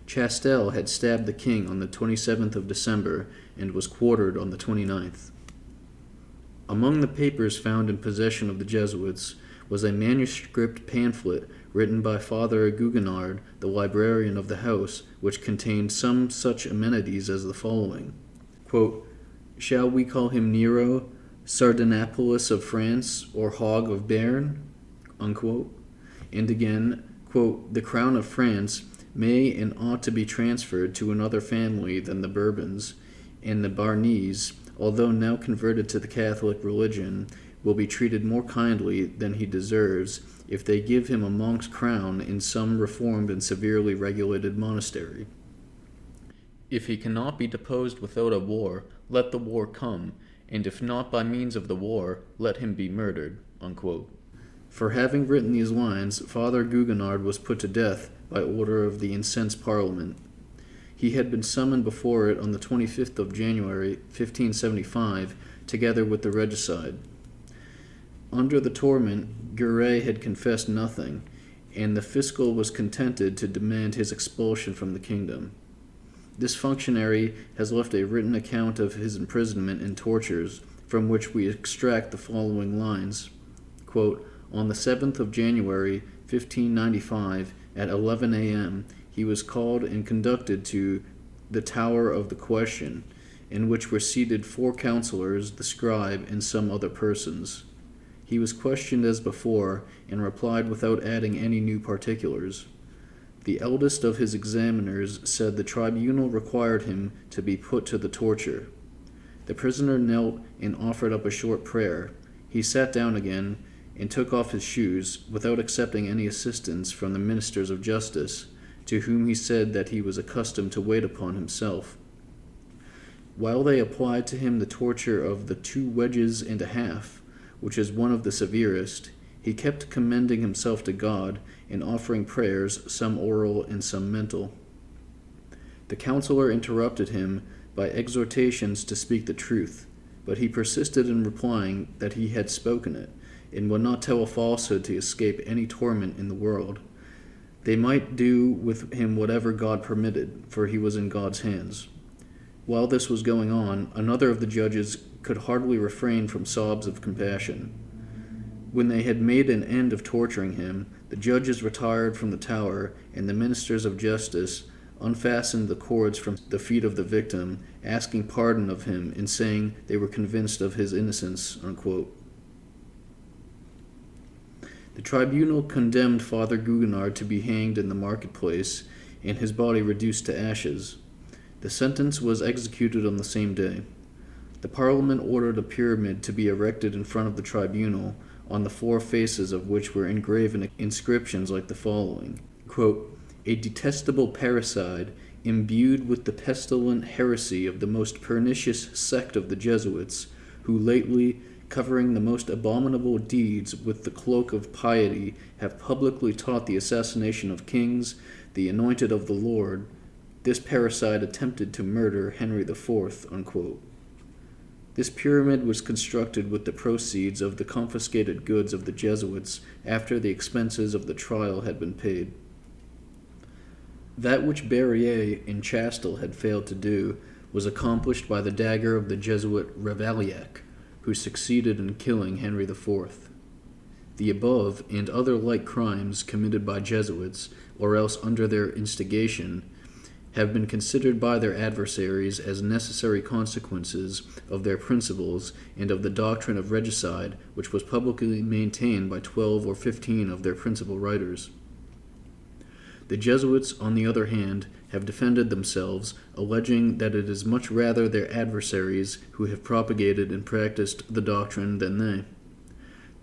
Chastel had stabbed the king on the 27th of December, and was quartered on the 29th. Among the papers found in possession of the Jesuits was a manuscript pamphlet written by Father Gugenard, the librarian of the house, which contained some such amenities as the following. Quote, "Shall we call him Nero, Sardanapalus of France, or Hog of Béarn?" Unquote. And again, quote, "The crown of France may and ought to be transferred to another family than the Bourbons, and the Barnese, although now converted to the Catholic religion, will be treated more kindly than he deserves if they give him a monk's crown in some reformed and severely regulated monastery. If he cannot be deposed without a war, let the war come, and if not by means of the war, let him be murdered." Unquote. For having written these lines, Father Gugenard was put to death by order of the incensed Parliament. He had been summoned before it on the 25th of January, 1575, together with the regicide. Under the torment, Guéret had confessed nothing, and the fiscal was contented to demand his expulsion from the kingdom. This functionary has left a written account of his imprisonment and tortures, from which we extract the following lines. Quote, "On the 7th of January, 1595, at 11 a.m., he was called and conducted to the Tower of the Question, in which were seated 4 counselors, the scribe, and some other persons. He was questioned as before, and replied without adding any new particulars. The eldest of his examiners said the tribunal required him to be put to the torture. The prisoner knelt and offered up a short prayer. He sat down again, and took off his shoes, without accepting any assistance from the ministers of justice, to whom he said that he was accustomed to wait upon himself. While they applied to him the torture of the 2 wedges and a half, which is one of the severest, he kept commending himself to God, and offering prayers, some oral and some mental. The counsellor interrupted him by exhortations to speak the truth, but he persisted in replying that he had spoken it, and would not tell a falsehood to escape any torment in the world. They might do with him whatever God permitted, for he was in God's hands. While this was going on, another of the judges could hardly refrain from sobs of compassion. When they had made an end of torturing him, the judges retired from the tower, and the ministers of justice unfastened the cords from the feet of the victim, asking pardon of him and saying they were convinced of his innocence." Unquote. The tribunal condemned Father Gugenard to be hanged in the marketplace, and his body reduced to ashes. The sentence was executed on the same day. The Parliament ordered a pyramid to be erected in front of the tribunal, on the 4 faces of which were engraven inscriptions like the following, quote, "A detestable parricide, imbued with the pestilent heresy of the most pernicious sect of the Jesuits, who lately, covering the most abominable deeds with the cloak of piety, have publicly taught the assassination of kings, the anointed of the Lord. This parricide attempted to murder Henry IV." Unquote. This pyramid was constructed with the proceeds of the confiscated goods of the Jesuits after the expenses of the trial had been paid. That which Barrier and Chastel had failed to do was accomplished by the dagger of the Jesuit Ravaillac, who succeeded in killing Henry IV. The above and other like crimes committed by Jesuits, or else under their instigation, have been considered by their adversaries as necessary consequences of their principles and of the doctrine of regicide, which was publicly maintained by 12 or 15 of their principal writers. The Jesuits, on the other hand, have defended themselves, alleging that it is much rather their adversaries who have propagated and practiced the doctrine than they.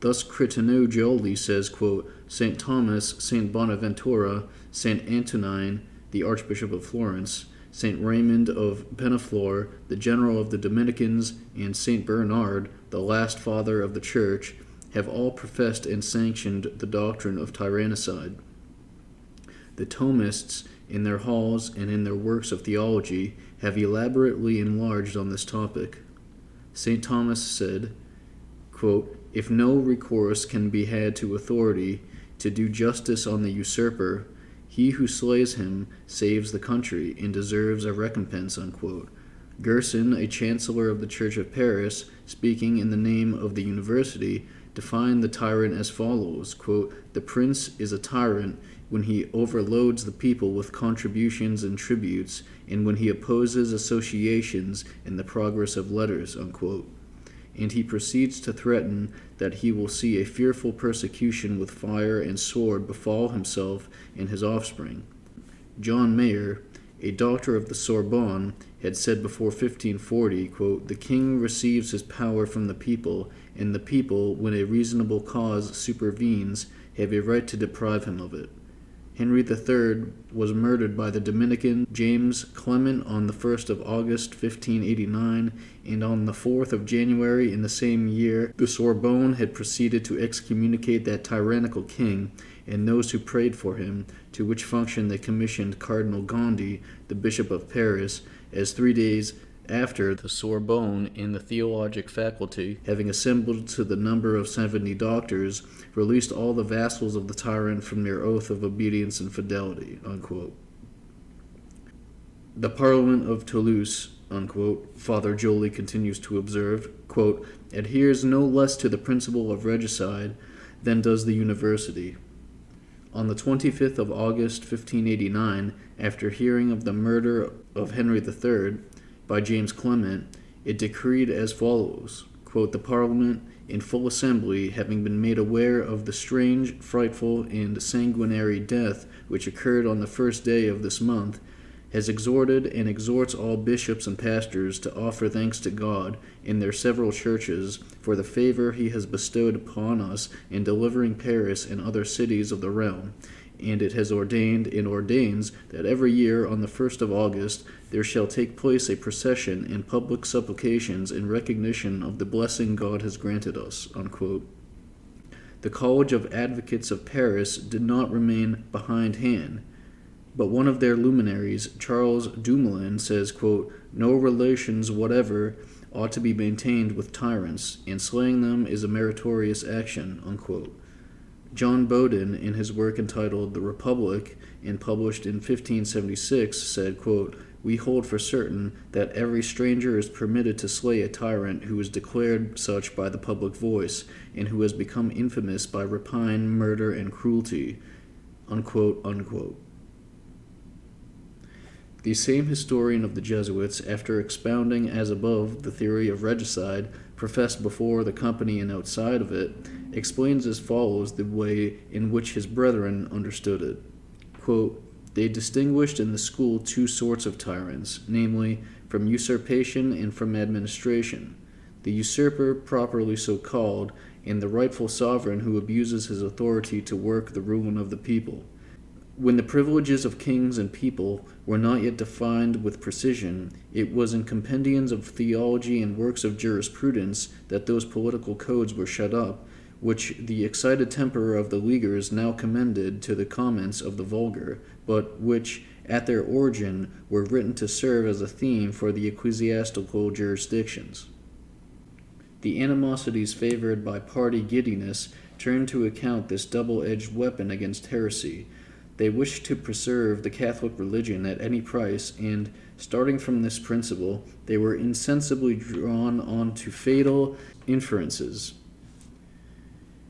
Thus Cretineau Joly says, quote, "St. Thomas, St. Bonaventura, St. Antonine, the Archbishop of Florence, St. Raymond of Penaflor, the general of the Dominicans, and St. Bernard, the last father of the Church, have all professed and sanctioned the doctrine of tyrannicide. The Thomists, in their halls and in their works of theology, have elaborately enlarged on this topic. St. Thomas said, quote, "If no recourse can be had to authority to do justice on the usurper, he who slays him saves the country and deserves a recompense." Unquote. Gerson, a chancellor of the Church of Paris, speaking in the name of the university, defined the tyrant as follows, quote, "The prince is a tyrant when he overloads the people with contributions and tributes, and when he opposes associations and the progress of letters." Unquote. And he proceeds to threaten that he will see a fearful persecution with fire and sword befall himself and his offspring. John Mayer, a doctor of the Sorbonne, had said before 1540, quote, "The king receives his power from the people, and the people, when a reasonable cause supervenes, have a right to deprive him of it." Henry III was murdered by the Dominican James Clement on the 1st of August, 1589, and on the 4th of January in the same year, the Sorbonne had proceeded to excommunicate that tyrannical king and those who prayed for him, to which function they commissioned Cardinal Gondi, the Bishop of Paris, as 3 days after the Sorbonne and the theologic faculty, having assembled to the number of 70 doctors, released all the vassals of the tyrant from their oath of obedience and fidelity. Unquote. The Parliament of Toulouse, unquote, Father Joly continues to observe, quote, "adheres no less to the principle of regicide than does the university. On the 25th of August, 1589, after hearing of the murder of Henry III, by James Clement, it decreed as follows, quote, "The Parliament, in full assembly, having been made aware of the strange, frightful, and sanguinary death which occurred on the first day of this month, has exhorted and exhorts all bishops and pastors to offer thanks to God in their several churches for the favor he has bestowed upon us in delivering Paris and other cities of the realm. And it has ordained and ordains that every year on the 1st of August there shall take place a procession and public supplications in recognition of the blessing God has granted us." Unquote. The College of Advocates of Paris did not remain behindhand, but one of their luminaries, Charles Dumoulin, says, quote, "No relations whatever ought to be maintained with tyrants, and slaying them is a meritorious action." Unquote. John Bowden, in his work entitled The Republic, and published in 1576, said, quote, "We hold for certain that every stranger is permitted to slay a tyrant who is declared such by the public voice, and who has become infamous by rapine, murder, and cruelty." Unquote, unquote. The same historian of the Jesuits, after expounding as above the theory of regicide professed before the company and outside of it, explains as follows the way in which his brethren understood it. Quote, "They distinguished in the school two sorts of tyrants, namely, from usurpation and from administration. The usurper, properly so called, and the rightful sovereign who abuses his authority to work the ruin of the people. When the privileges of kings and people were not yet defined with precision, it was in compendiums of theology and works of jurisprudence that those political codes were shut up, which the excited temper of the Leaguers now commended to the comments of the vulgar, but which, at their origin, were written to serve as a theme for the ecclesiastical jurisdictions. The animosities favored by party giddiness turned to account this double-edged weapon against heresy. They wished to preserve the Catholic religion at any price, and, starting from this principle, they were insensibly drawn on to fatal inferences.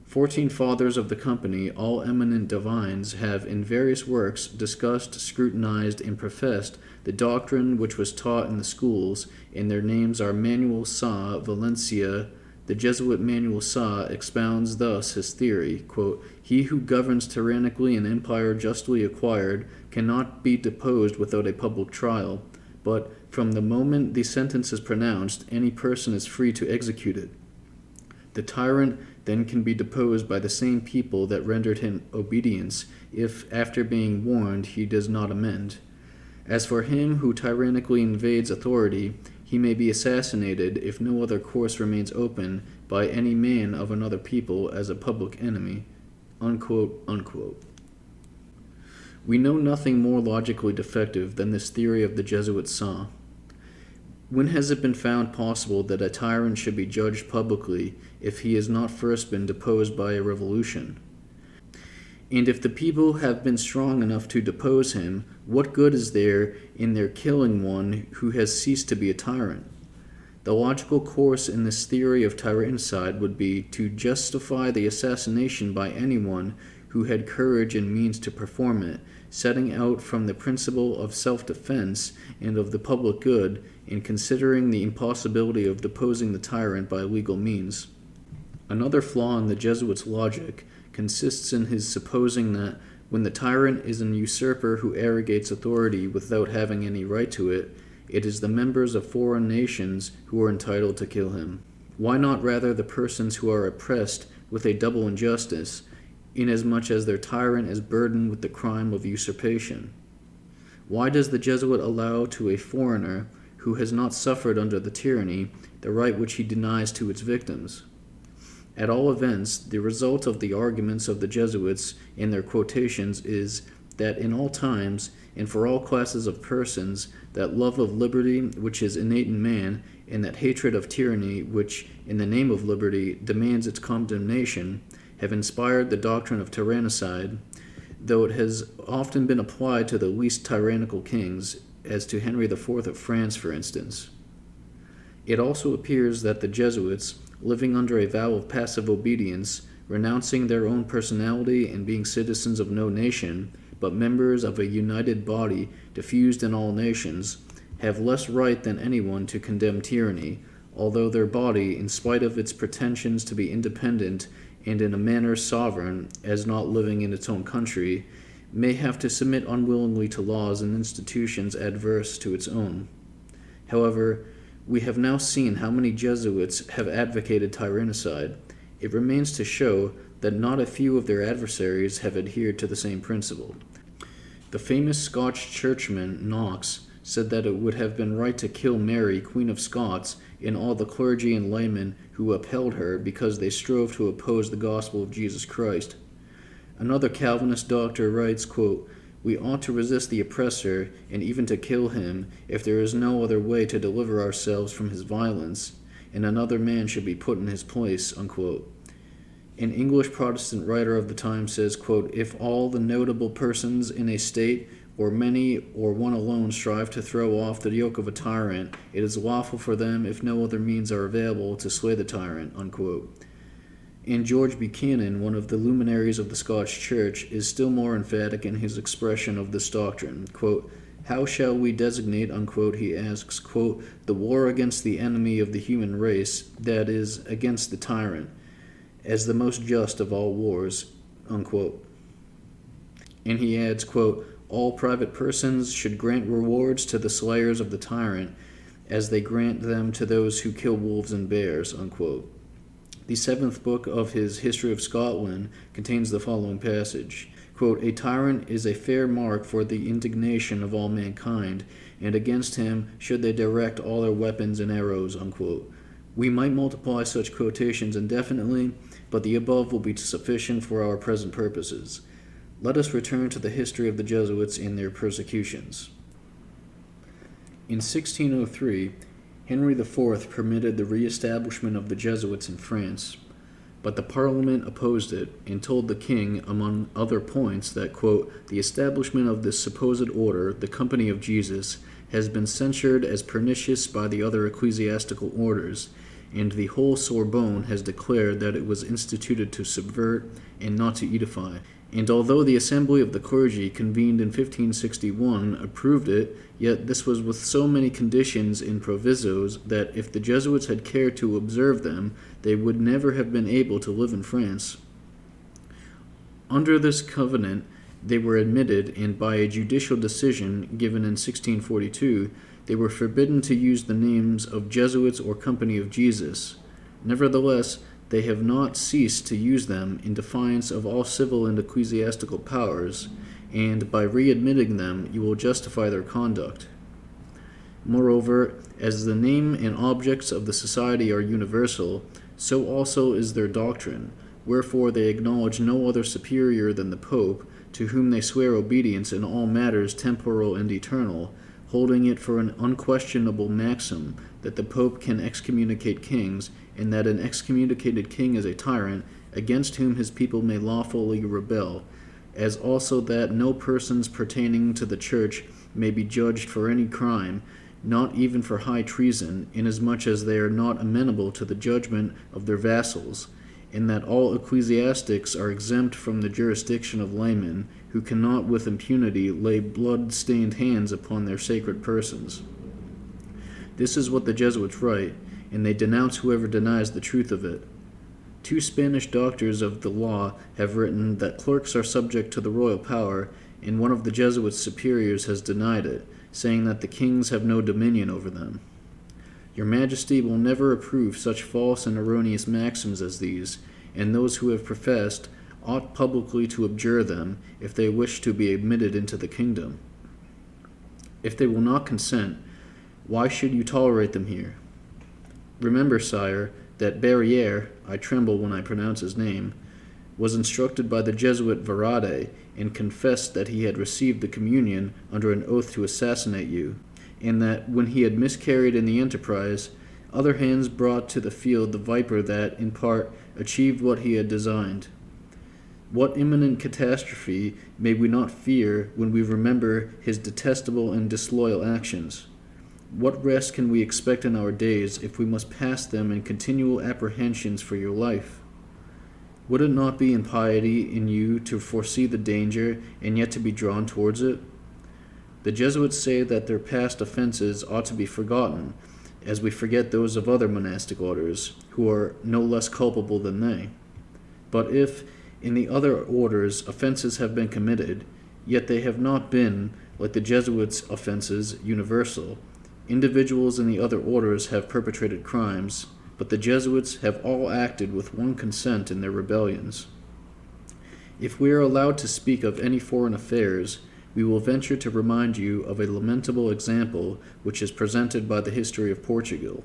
14 fathers of the company, all eminent divines, have in various works discussed, scrutinized, and professed the doctrine which was taught in the schools, and their names are Manuel Sa, Valencia. The Jesuit Manuel Sa expounds thus his theory, quote, "He who governs tyrannically an empire justly acquired cannot be deposed without a public trial, but from the moment the sentence is pronounced, any person is free to execute it. The tyrant then can be deposed by the same people that rendered him obedience, if, after being warned, he does not amend. As for him who tyrannically invades authority, he may be assassinated if no other course remains open by any man of another people as a public enemy." Unquote, unquote. We know nothing more logically defective than this theory of the Jesuit Sa. When has it been found possible that a tyrant should be judged publicly if he has not first been deposed by a revolution? And if the people have been strong enough to depose him, what good is there in their killing one who has ceased to be a tyrant? The logical course in this theory of tyrannicide would be to justify the assassination by anyone who had courage and means to perform it, setting out from the principle of self-defense and of the public good, and considering the impossibility of deposing the tyrant by legal means. Another flaw in the Jesuit's logic consists in his supposing that when the tyrant is an usurper who arrogates authority without having any right to it, it is the members of foreign nations who are entitled to kill him. Why not rather the persons who are oppressed with a double injustice, inasmuch as their tyrant is burdened with the crime of usurpation? Why does the Jesuit allow to a foreigner who has not suffered under the tyranny the right which he denies to its victims? At all events, the result of the arguments of the Jesuits in their quotations is that in all times, and for all classes of persons, that love of liberty which is innate in man, and that hatred of tyranny which, in the name of liberty, demands its condemnation, have inspired the doctrine of tyrannicide, though it has often been applied to the least tyrannical kings, as to Henry IV of France, for instance. It also appears that the Jesuits, living under a vow of passive obedience, renouncing their own personality and being citizens of no nation, but members of a united body diffused in all nations, have less right than anyone to condemn tyranny, although their body, in spite of its pretensions to be independent and in a manner sovereign, as not living in its own country, may have to submit unwillingly to laws and institutions adverse to its own. However, we have now seen how many Jesuits have advocated tyrannicide. It remains to show that not a few of their adversaries have adhered to the same principle. The famous Scotch churchman Knox said that it would have been right to kill Mary, Queen of Scots, and all the clergy and laymen who upheld her because they strove to oppose the gospel of Jesus Christ. Another Calvinist doctor writes, quote, "We ought to resist the oppressor, and even to kill him, if there is no other way to deliver ourselves from his violence, and another man should be put in his place," unquote. An English Protestant writer of the time says, quote, "If all the notable persons in a state, or many or one alone, strive to throw off the yoke of a tyrant, it is lawful for them, if no other means are available, to slay the tyrant," unquote. And George Buchanan, one of the luminaries of the Scotch Church, is still more emphatic in his expression of this doctrine. Quote, "How shall we designate," unquote, he asks, quote, "the war against the enemy of the human race, that is, against the tyrant, as the most just of all wars," unquote. And he adds, quote, "All private persons should grant rewards to the slayers of the tyrant, as they grant them to those who kill wolves and bears," unquote. The 7th book of his History of Scotland contains the following passage, quote, "A tyrant is a fair mark for the indignation of all mankind, and against him should they direct all their weapons and arrows," unquote. We might multiply such quotations indefinitely, but the above will be sufficient for our present purposes. Let us return to the history of the Jesuits and their persecutions. In 1603, Henry IV permitted the re-establishment of the Jesuits in France, but the Parliament opposed it and told the king, among other points, that, quote, "The establishment of this supposed order, the Company of Jesus, has been censured as pernicious by the other ecclesiastical orders, and the whole Sorbonne has declared that it was instituted to subvert and not to edify. And although the Assembly of the Clergy, convened in 1561, approved it, yet this was with so many conditions and provisos that if the Jesuits had cared to observe them, they would never have been able to live in France. Under this covenant they were admitted, and by a judicial decision given in 1642, they were forbidden to use the names of Jesuits or Company of Jesus. Nevertheless, they have not ceased to use them in defiance of all civil and ecclesiastical powers, and by readmitting them you will justify their conduct. Moreover, as the name and objects of the society are universal, so also is their doctrine, wherefore they acknowledge no other superior than the Pope, to whom they swear obedience in all matters temporal and eternal, holding it for an unquestionable maxim that the Pope can excommunicate kings, and that an excommunicated king is a tyrant, against whom his people may lawfully rebel, as also that no persons pertaining to the Church may be judged for any crime, not even for high treason, inasmuch as they are not amenable to the judgment of their vassals, and that all ecclesiastics are exempt from the jurisdiction of laymen, who cannot with impunity lay blood-stained hands upon their sacred persons. This is what the Jesuits write, and they denounce whoever denies the truth of it. 2 Spanish doctors of the law have written that clerks are subject to the royal power, and one of the Jesuits' superiors has denied it, saying that the kings have no dominion over them. Your Majesty will never approve such false and erroneous maxims as these, and those who have professed ought publicly to abjure them if they wish to be admitted into the kingdom. If they will not consent, why should you tolerate them here? Remember, sire, that Barriere, I tremble when I pronounce his name, was instructed by the Jesuit Varade, and confessed that he had received the communion under an oath to assassinate you, and that, when he had miscarried in the enterprise, other hands brought to the field the viper that, in part, achieved what he had designed. What imminent catastrophe may we not fear when we remember his detestable and disloyal actions? What rest can we expect in our days if we must pass them in continual apprehensions for your life? Would it not be impiety in you to foresee the danger and yet to be drawn towards it? The Jesuits say that their past offenses ought to be forgotten, as we forget those of other monastic orders, who are no less culpable than they. But if, in the other orders, offenses have been committed, Yet they have not been, like the Jesuits' offenses, universal. Individuals in the other orders have perpetrated crimes, but the Jesuits have all acted with one consent in their rebellions. If we are allowed to speak of any foreign affairs, we will venture to remind you of a lamentable example which is presented by the history of Portugal.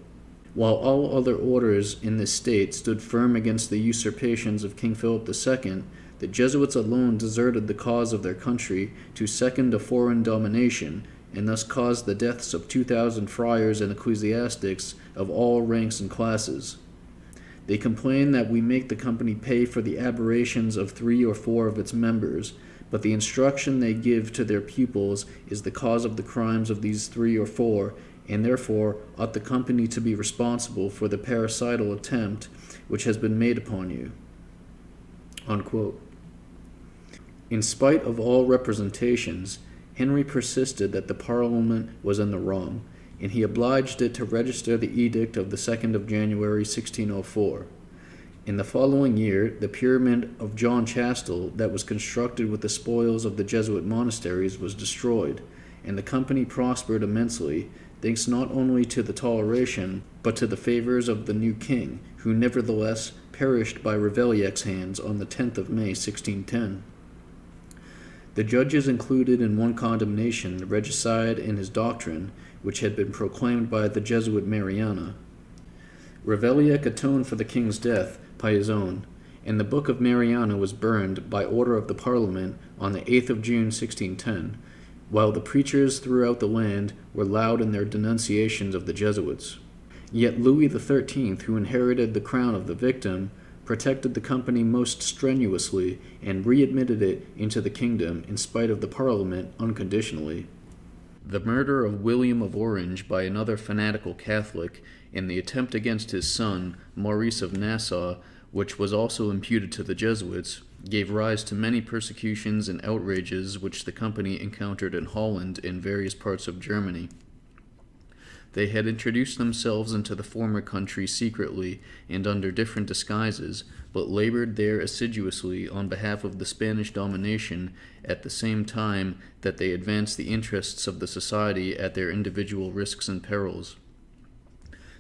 While all other orders in this state stood firm against the usurpations of King Philip II, the Jesuits alone deserted the cause of their country to second a foreign domination, and thus caused the deaths of 2,000 friars and ecclesiastics of all ranks and classes. They complain that we make the company pay for the aberrations of 3 or 4 of its members, but the instruction they give to their pupils is the cause of the crimes of these 3 or 4, and therefore ought the company to be responsible for the parricidal attempt which has been made upon you." Unquote. In spite of all representations, Henry persisted that the Parliament was in the wrong, and he obliged it to register the edict of the 2nd of January 1604. In the following year, the pyramid of John Chastel that was constructed with the spoils of the Jesuit monasteries was destroyed, and the company prospered immensely, thanks not only to the toleration, but to the favors of the new king, who nevertheless perished by Ravaillaic's hands on the 10th of May 1610. The judges included in one condemnation the regicide in his doctrine, which had been proclaimed by the Jesuit Mariana. Ravaillac atoned for the king's death by his own, and the Book of Mariana was burned by order of the Parliament on the 8th of June 1610, while the preachers throughout the land were loud in their denunciations of the Jesuits. Yet Louis XIII, who inherited the crown of the victim, protected the company most strenuously and readmitted it into the kingdom in spite of the Parliament unconditionally. The murder of William of Orange by another fanatical Catholic and the attempt against his son, Maurice of Nassau, which was also imputed to the Jesuits, gave rise to many persecutions and outrages which the company encountered in Holland and various parts of Germany. They had introduced themselves into the former country secretly and under different disguises, but labored there assiduously on behalf of the Spanish domination at the same time that they advanced the interests of the society at their individual risks and perils.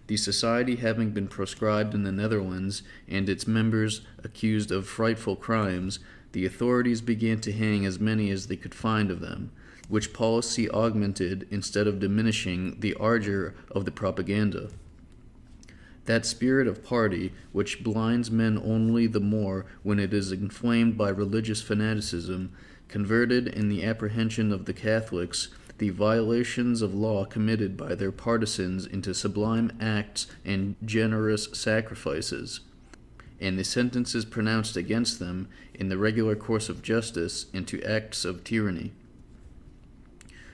The society having been proscribed in the Netherlands and its members accused of frightful crimes, the authorities began to hang as many as they could find of them, which policy augmented instead of diminishing the ardor of the propaganda. That spirit of party, which blinds men only the more when it is inflamed by religious fanaticism, converted in the apprehension of the Catholics the violations of law committed by their partisans into sublime acts and generous sacrifices, and the sentences pronounced against them in the regular course of justice into acts of tyranny.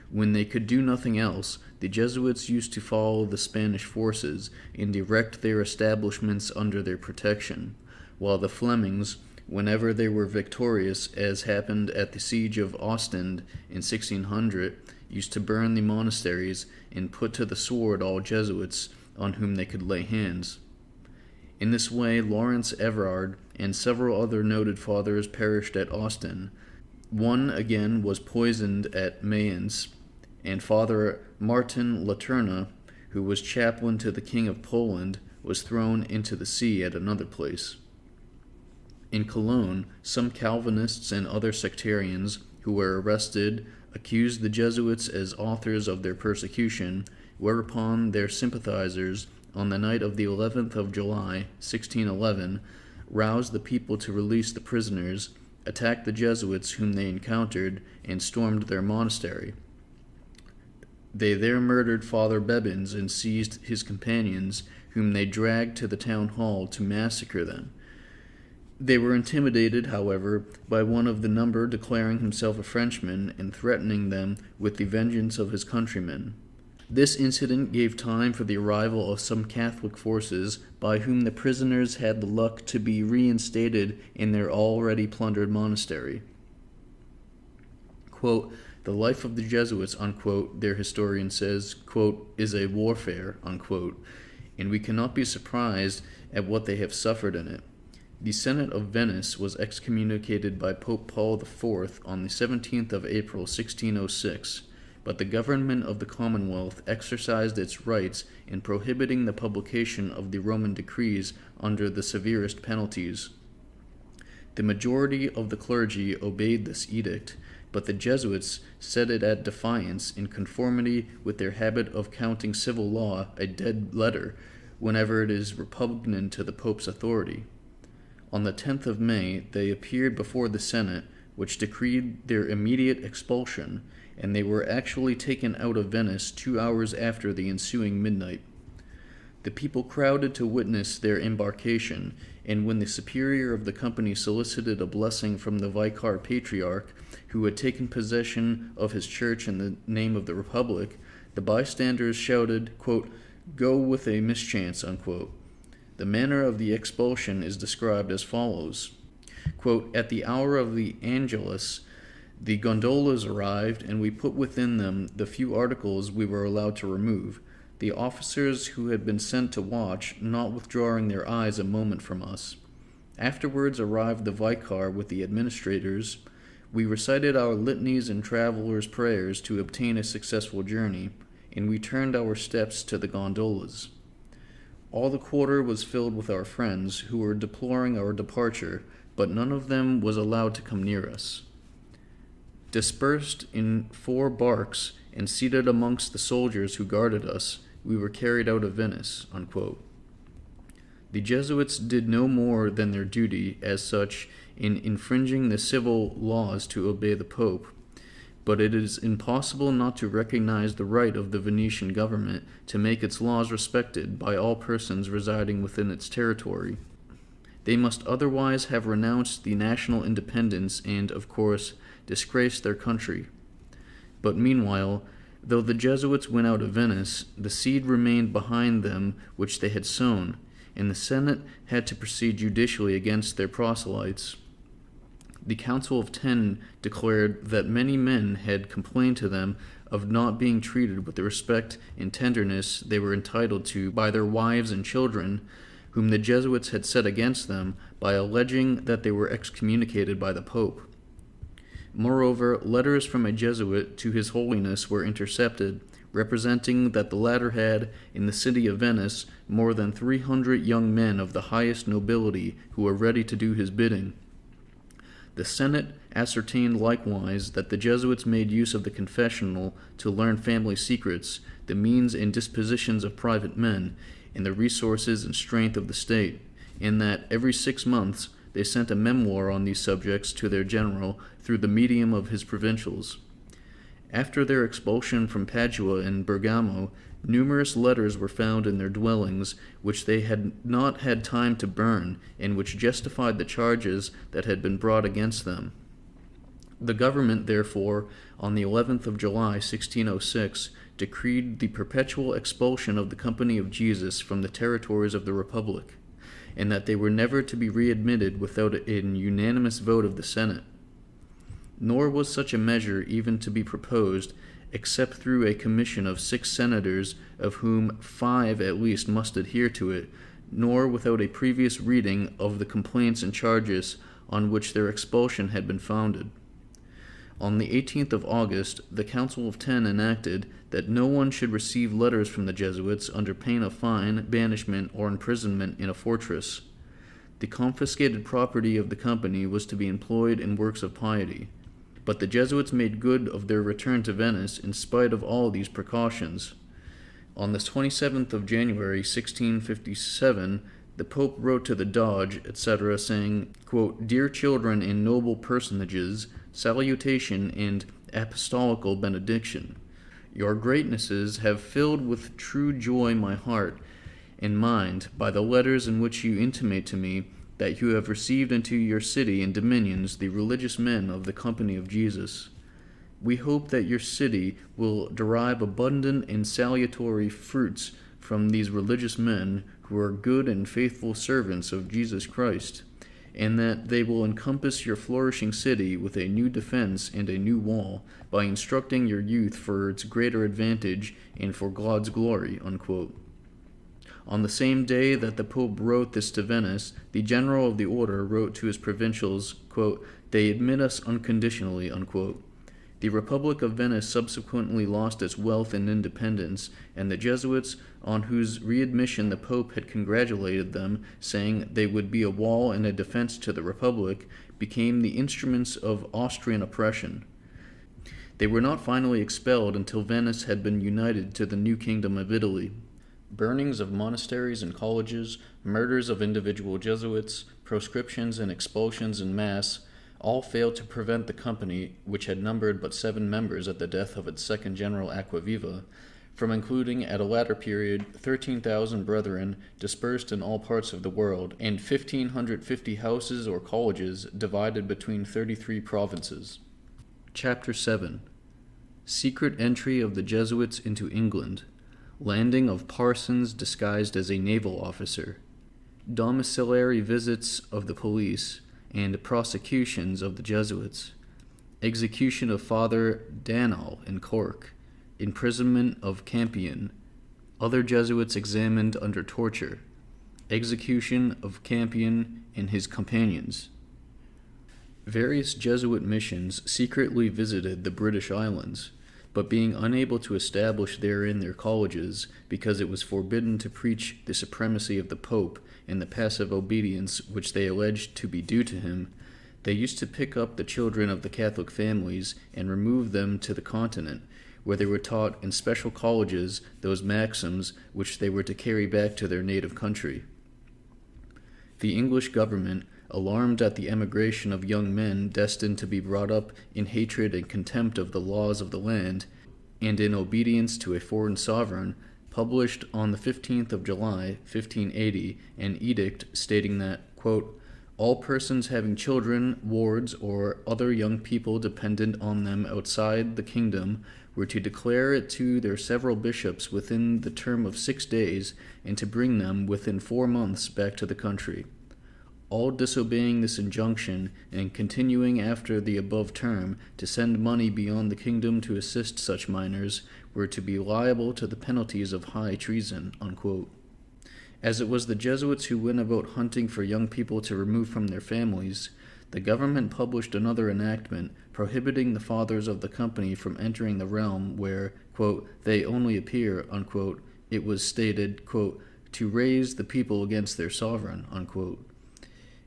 When they could do nothing else, the Jesuits used to follow the Spanish forces and erect their establishments under their protection, while the Flemings, whenever they were victorious, as happened at the siege of Ostend in 1600, used to burn the monasteries and put to the sword all Jesuits on whom they could lay hands. In this way Lawrence Everard and several other noted fathers perished at Ostend. One again was poisoned at Mayence, and Father Martin Laterna, who was chaplain to the King of Poland, was thrown into the sea at another place. In Cologne, some Calvinists and other sectarians who were arrested accused the Jesuits as authors of their persecution, whereupon their sympathizers, on the night of the 11th of July, 1611, roused the people to release the prisoners, attacked the Jesuits whom they encountered, and stormed their monastery. They there murdered Father Bebbins and seized his companions, whom they dragged to the town hall to massacre them. They were intimidated, however, by one of the number declaring himself a Frenchman and threatening them with the vengeance of his countrymen. This incident gave time for the arrival of some Catholic forces, by whom the prisoners had the luck to be reinstated in their already plundered monastery. Quote, "The life of the Jesuits," unquote, their historian says, quote, "is a warfare," unquote, and we cannot be surprised at what they have suffered in it. The Senate of Venice was excommunicated by Pope Paul IV on the 17th of April 1606, but the government of the Commonwealth exercised its rights in prohibiting the publication of the Roman decrees under the severest penalties. The majority of the clergy obeyed this edict, but the Jesuits set it at defiance in conformity with their habit of counting civil law a dead letter whenever it is repugnant to the Pope's authority. On the 10th of May, they appeared before the Senate, which decreed their immediate expulsion, and they were actually taken out of Venice 2 hours after the ensuing midnight. The people crowded to witness their embarkation, and when the superior of the company solicited a blessing from the Vicar Patriarch, who had taken possession of his church in the name of the Republic, the bystanders shouted, quote, "Go with a mischance," unquote. The manner of the expulsion is described as follows. Quote, "At the hour of the Angelus, the gondolas arrived, and we put within them the few articles we were allowed to remove, the officers who had been sent to watch not withdrawing their eyes a moment from us. Afterwards arrived the vicar with the administrators. We recited our litanies and travelers' prayers to obtain a successful journey, and we turned our steps to the gondolas. All the quarter was filled with our friends, who were deploring our departure, but none of them was allowed to come near us. Dispersed in 4 barks and seated amongst the soldiers who guarded us, we were carried out of Venice," unquote. The Jesuits did no more than their duty, as such, in infringing the civil laws to obey the Pope, but it is impossible not to recognize the right of the Venetian government to make its laws respected by all persons residing within its territory. They must otherwise have renounced the national independence and, of course, disgraced their country. But meanwhile, though the Jesuits went out of Venice, the seed remained behind them which they had sown, and the Senate had to proceed judicially against their proselytes. The Council of Ten declared that many men had complained to them of not being treated with the respect and tenderness they were entitled to by their wives and children, whom the Jesuits had set against them by alleging that they were excommunicated by the Pope. Moreover, letters from a Jesuit to His Holiness were intercepted, representing that the latter had, in the city of Venice, more than 300 young men of the highest nobility who were ready to do his bidding. The Senate ascertained likewise that the Jesuits made use of the confessional to learn family secrets, the means and dispositions of private men, and the resources and strength of the state, and that every 6 months they sent a memoir on these subjects to their general through the medium of his provincials. After their expulsion from Padua and Bergamo, numerous letters were found in their dwellings which they had not had time to burn, and which justified the charges that had been brought against them. The government, therefore, on the 11th of July, 1606, decreed the perpetual expulsion of the Company of Jesus from the territories of the Republic, and that they were never to be readmitted without an unanimous vote of the Senate. Nor was such a measure even to be proposed, except through a commission of 6 senators, of whom 5 at least must adhere to it, nor without a previous reading of the complaints and charges on which their expulsion had been founded. On the 18th of August, the Council of Ten enacted that no one should receive letters from the Jesuits under pain of fine, banishment, or imprisonment in a fortress. The confiscated property of the company was to be employed in works of piety. But the Jesuits made good of their return to Venice in spite of all these precautions. On the 27th of January, 1657, the Pope wrote to the Doge, etc., saying, quote, "Dear children and noble personages, salutation and apostolical benediction. Your greatnesses have filled with true joy my heart and mind by the letters in which you intimate to me that you have received into your city and dominions the religious men of the Company of Jesus. We hope that your city will derive abundant and salutary fruits from these religious men who are good and faithful servants of Jesus Christ, and that they will encompass your flourishing city with a new defense and a new wall, by instructing your youth for its greater advantage and for God's glory." Unquote. On the same day that the Pope wrote this to Venice, the general of the order wrote to his provincials, quote, "They admit us unconditionally," unquote. The Republic of Venice subsequently lost its wealth and independence, and the Jesuits, on whose readmission the Pope had congratulated them, saying they would be a wall and a defense to the Republic, became the instruments of Austrian oppression. They were not finally expelled until Venice had been united to the new kingdom of Italy. Burnings of monasteries and colleges, murders of individual Jesuits, proscriptions and expulsions en masse, all failed to prevent the company, which had numbered but 7 members at the death of its second general Acquaviva, from including at a latter period 13,000 brethren dispersed in all parts of the world, and 1,550 houses or colleges divided between 33 provinces. Chapter 7. Secret entry of the Jesuits into England. Landing of parsons disguised as a naval officer. Domiciliary visits of the police, and prosecutions of the Jesuits. Execution of Father Danal in Cork. Imprisonment of Campion. Other Jesuits examined under torture. Execution of Campion and his companions. Various Jesuit missions secretly visited the British Islands, but being unable to establish therein their colleges, because it was forbidden to preach the supremacy of the Pope and the passive obedience which they alleged to be due to him, they used to pick up the children of the Catholic families and remove them to the continent, where they were taught in special colleges those maxims which they were to carry back to their native country. The English government, alarmed at the emigration of young men destined to be brought up in hatred and contempt of the laws of the land, and in obedience to a foreign sovereign, published on the 15th of July, 1580, an edict stating that, quote, "All persons having children, wards, or other young people dependent on them outside the kingdom were to declare it to their several bishops within the term of 6 days, and to bring them within 4 months back to the country. All disobeying this injunction, and continuing after the above term to send money beyond the kingdom to assist such minors, were to be liable to the penalties of high treason," unquote. As it was the Jesuits who went about hunting for young people to remove from their families, the government published another enactment prohibiting the fathers of the company from entering the realm where, quote, "they only appear," unquote. It was stated, quote, "to raise the people against their sovereign," unquote.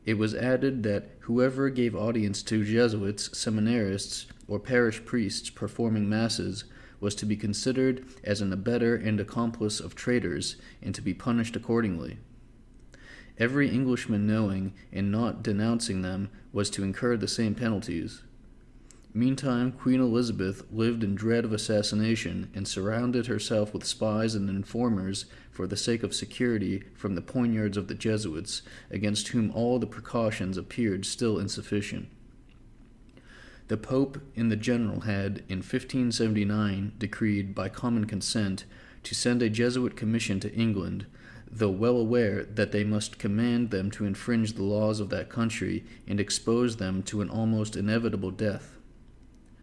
It was added that whoever gave audience to Jesuits, seminarists, or parish priests performing masses was to be considered as an abettor and accomplice of traitors, and to be punished accordingly. Every Englishman knowing and not denouncing them was to incur the same penalties. Meantime, Queen Elizabeth lived in dread of assassination, and surrounded herself with spies and informers for the sake of security from the poignards of the Jesuits, against whom all the precautions appeared still insufficient. The Pope in the general had, in 1579, decreed, by common consent, to send a Jesuit commission to England, though well aware that they must command them to infringe the laws of that country and expose them to an almost inevitable death.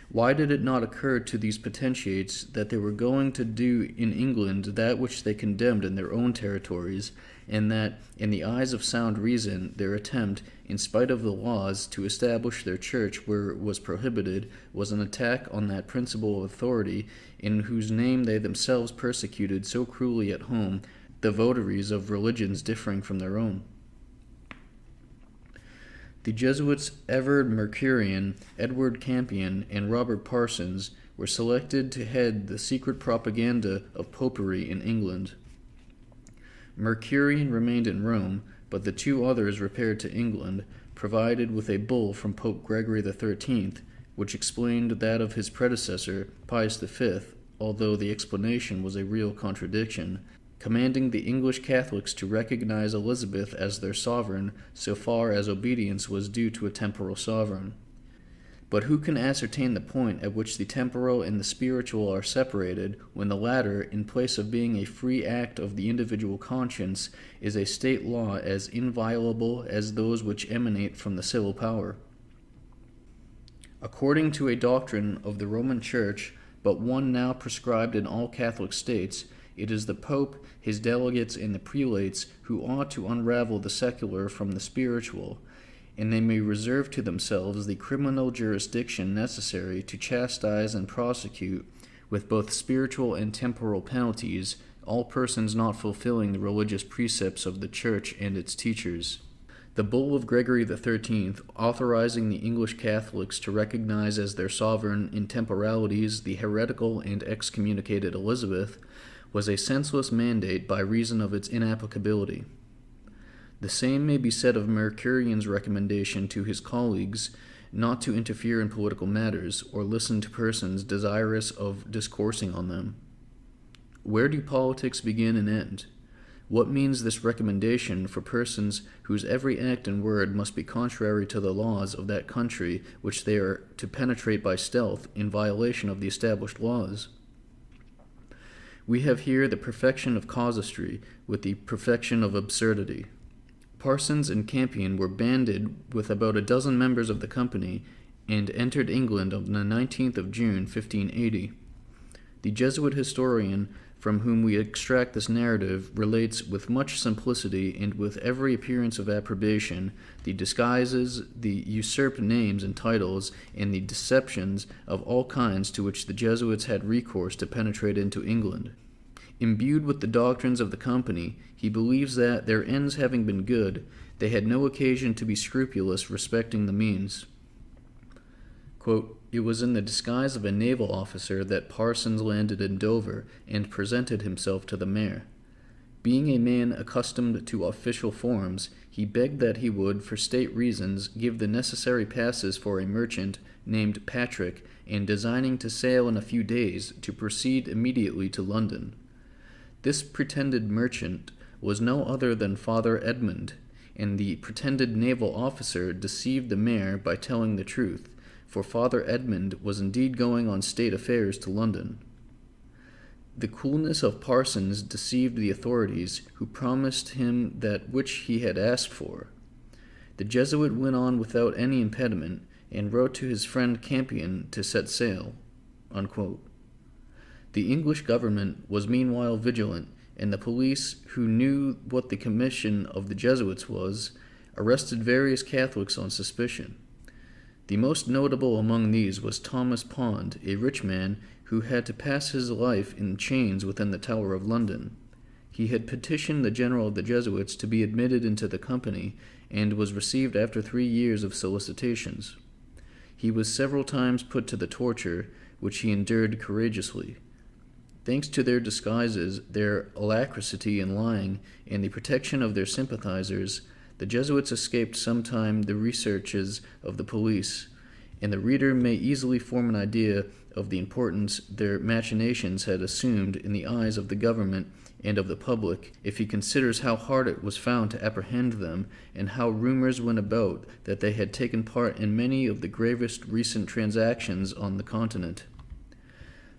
Why did it not occur to these potentates that they were going to do in England that which they condemned in their own territories, and that, in the eyes of sound reason, their attempt, in spite of the laws, to establish their church where it was prohibited, was an attack on that principle of authority in whose name they themselves persecuted so cruelly at home the votaries of religions differing from their own? The Jesuits Everard Mercurian, Edward Campion, and Robert Parsons were selected to head the secret propaganda of popery in England. Mercurian remained in Rome, but the 2 others repaired to England, provided with a bull from Pope Gregory XIII, which explained that of his predecessor, Pius V, although the explanation was a real contradiction, commanding the English Catholics to recognize Elizabeth as their sovereign so far as obedience was due to a temporal sovereign. But who can ascertain the point at which the temporal and the spiritual are separated, when the latter, in place of being a free act of the individual conscience, is a state law as inviolable as those which emanate from the civil power? According to a doctrine of the Roman Church, but one now prescribed in all Catholic states, It is the Pope, his delegates, and the prelates who ought to unravel the secular from the spiritual, and they may reserve to themselves the criminal jurisdiction necessary to chastise and prosecute, with both spiritual and temporal penalties, all persons not fulfilling the religious precepts of the Church and its teachers. The bull of Gregory XIII, authorizing the English Catholics to recognize as their sovereign in temporalities the heretical and excommunicated Elizabeth, was a senseless mandate by reason of its inapplicability. The same may be said of Mercurian's recommendation to his colleagues not to interfere in political matters or listen to persons desirous of discoursing on them. Where do politics begin and end? What means this recommendation for persons whose every act and word must be contrary to the laws of that country which they are to penetrate by stealth in violation of the established laws? We have here the perfection of casuistry with the perfection of absurdity. Parsons and Campion were banded with about a dozen members of the company and entered England on the 19th of June, 1580. The Jesuit historian from whom we extract this narrative relates with much simplicity and with every appearance of approbation the disguises, the usurped names and titles, and the deceptions of all kinds to which the Jesuits had recourse to penetrate into England. Imbued with the doctrines of the company, he believes that, their ends having been good, they had no occasion to be scrupulous respecting the means. Quote, "It was in the disguise of a naval officer that Parsons landed in Dover and presented himself to the mayor. Being a man accustomed to official forms, he begged that he would, for state reasons, give the necessary passes for a merchant named Patrick, and designing to sail in a few days, to proceed immediately to London. This pretended merchant was no other than Father Edmund, and the pretended naval officer deceived the mayor by telling the truth, for Father Edmund was indeed going on state affairs to London. The coolness of Parsons deceived the authorities, who promised him that which he had asked for. The Jesuit went on without any impediment, and wrote to his friend Campion to set sail." Unquote. The English government was meanwhile vigilant, and the police, who knew what the commission of the Jesuits was, arrested various Catholics on suspicion. The most notable among these was Thomas Pond, a rich man who had to pass his life in chains within the Tower of London. He had petitioned the general of the Jesuits to be admitted into the company, and was received after 3 years of solicitations. He was several times put to the torture, which he endured courageously. Thanks to their disguises, their alacrity in lying, and the protection of their sympathizers, the Jesuits escaped sometime the researches of the police, and the reader may easily form an idea of the importance their machinations had assumed in the eyes of the government and of the public, if he considers how hard it was found to apprehend them, and how rumors went about that they had taken part in many of the gravest recent transactions on the continent.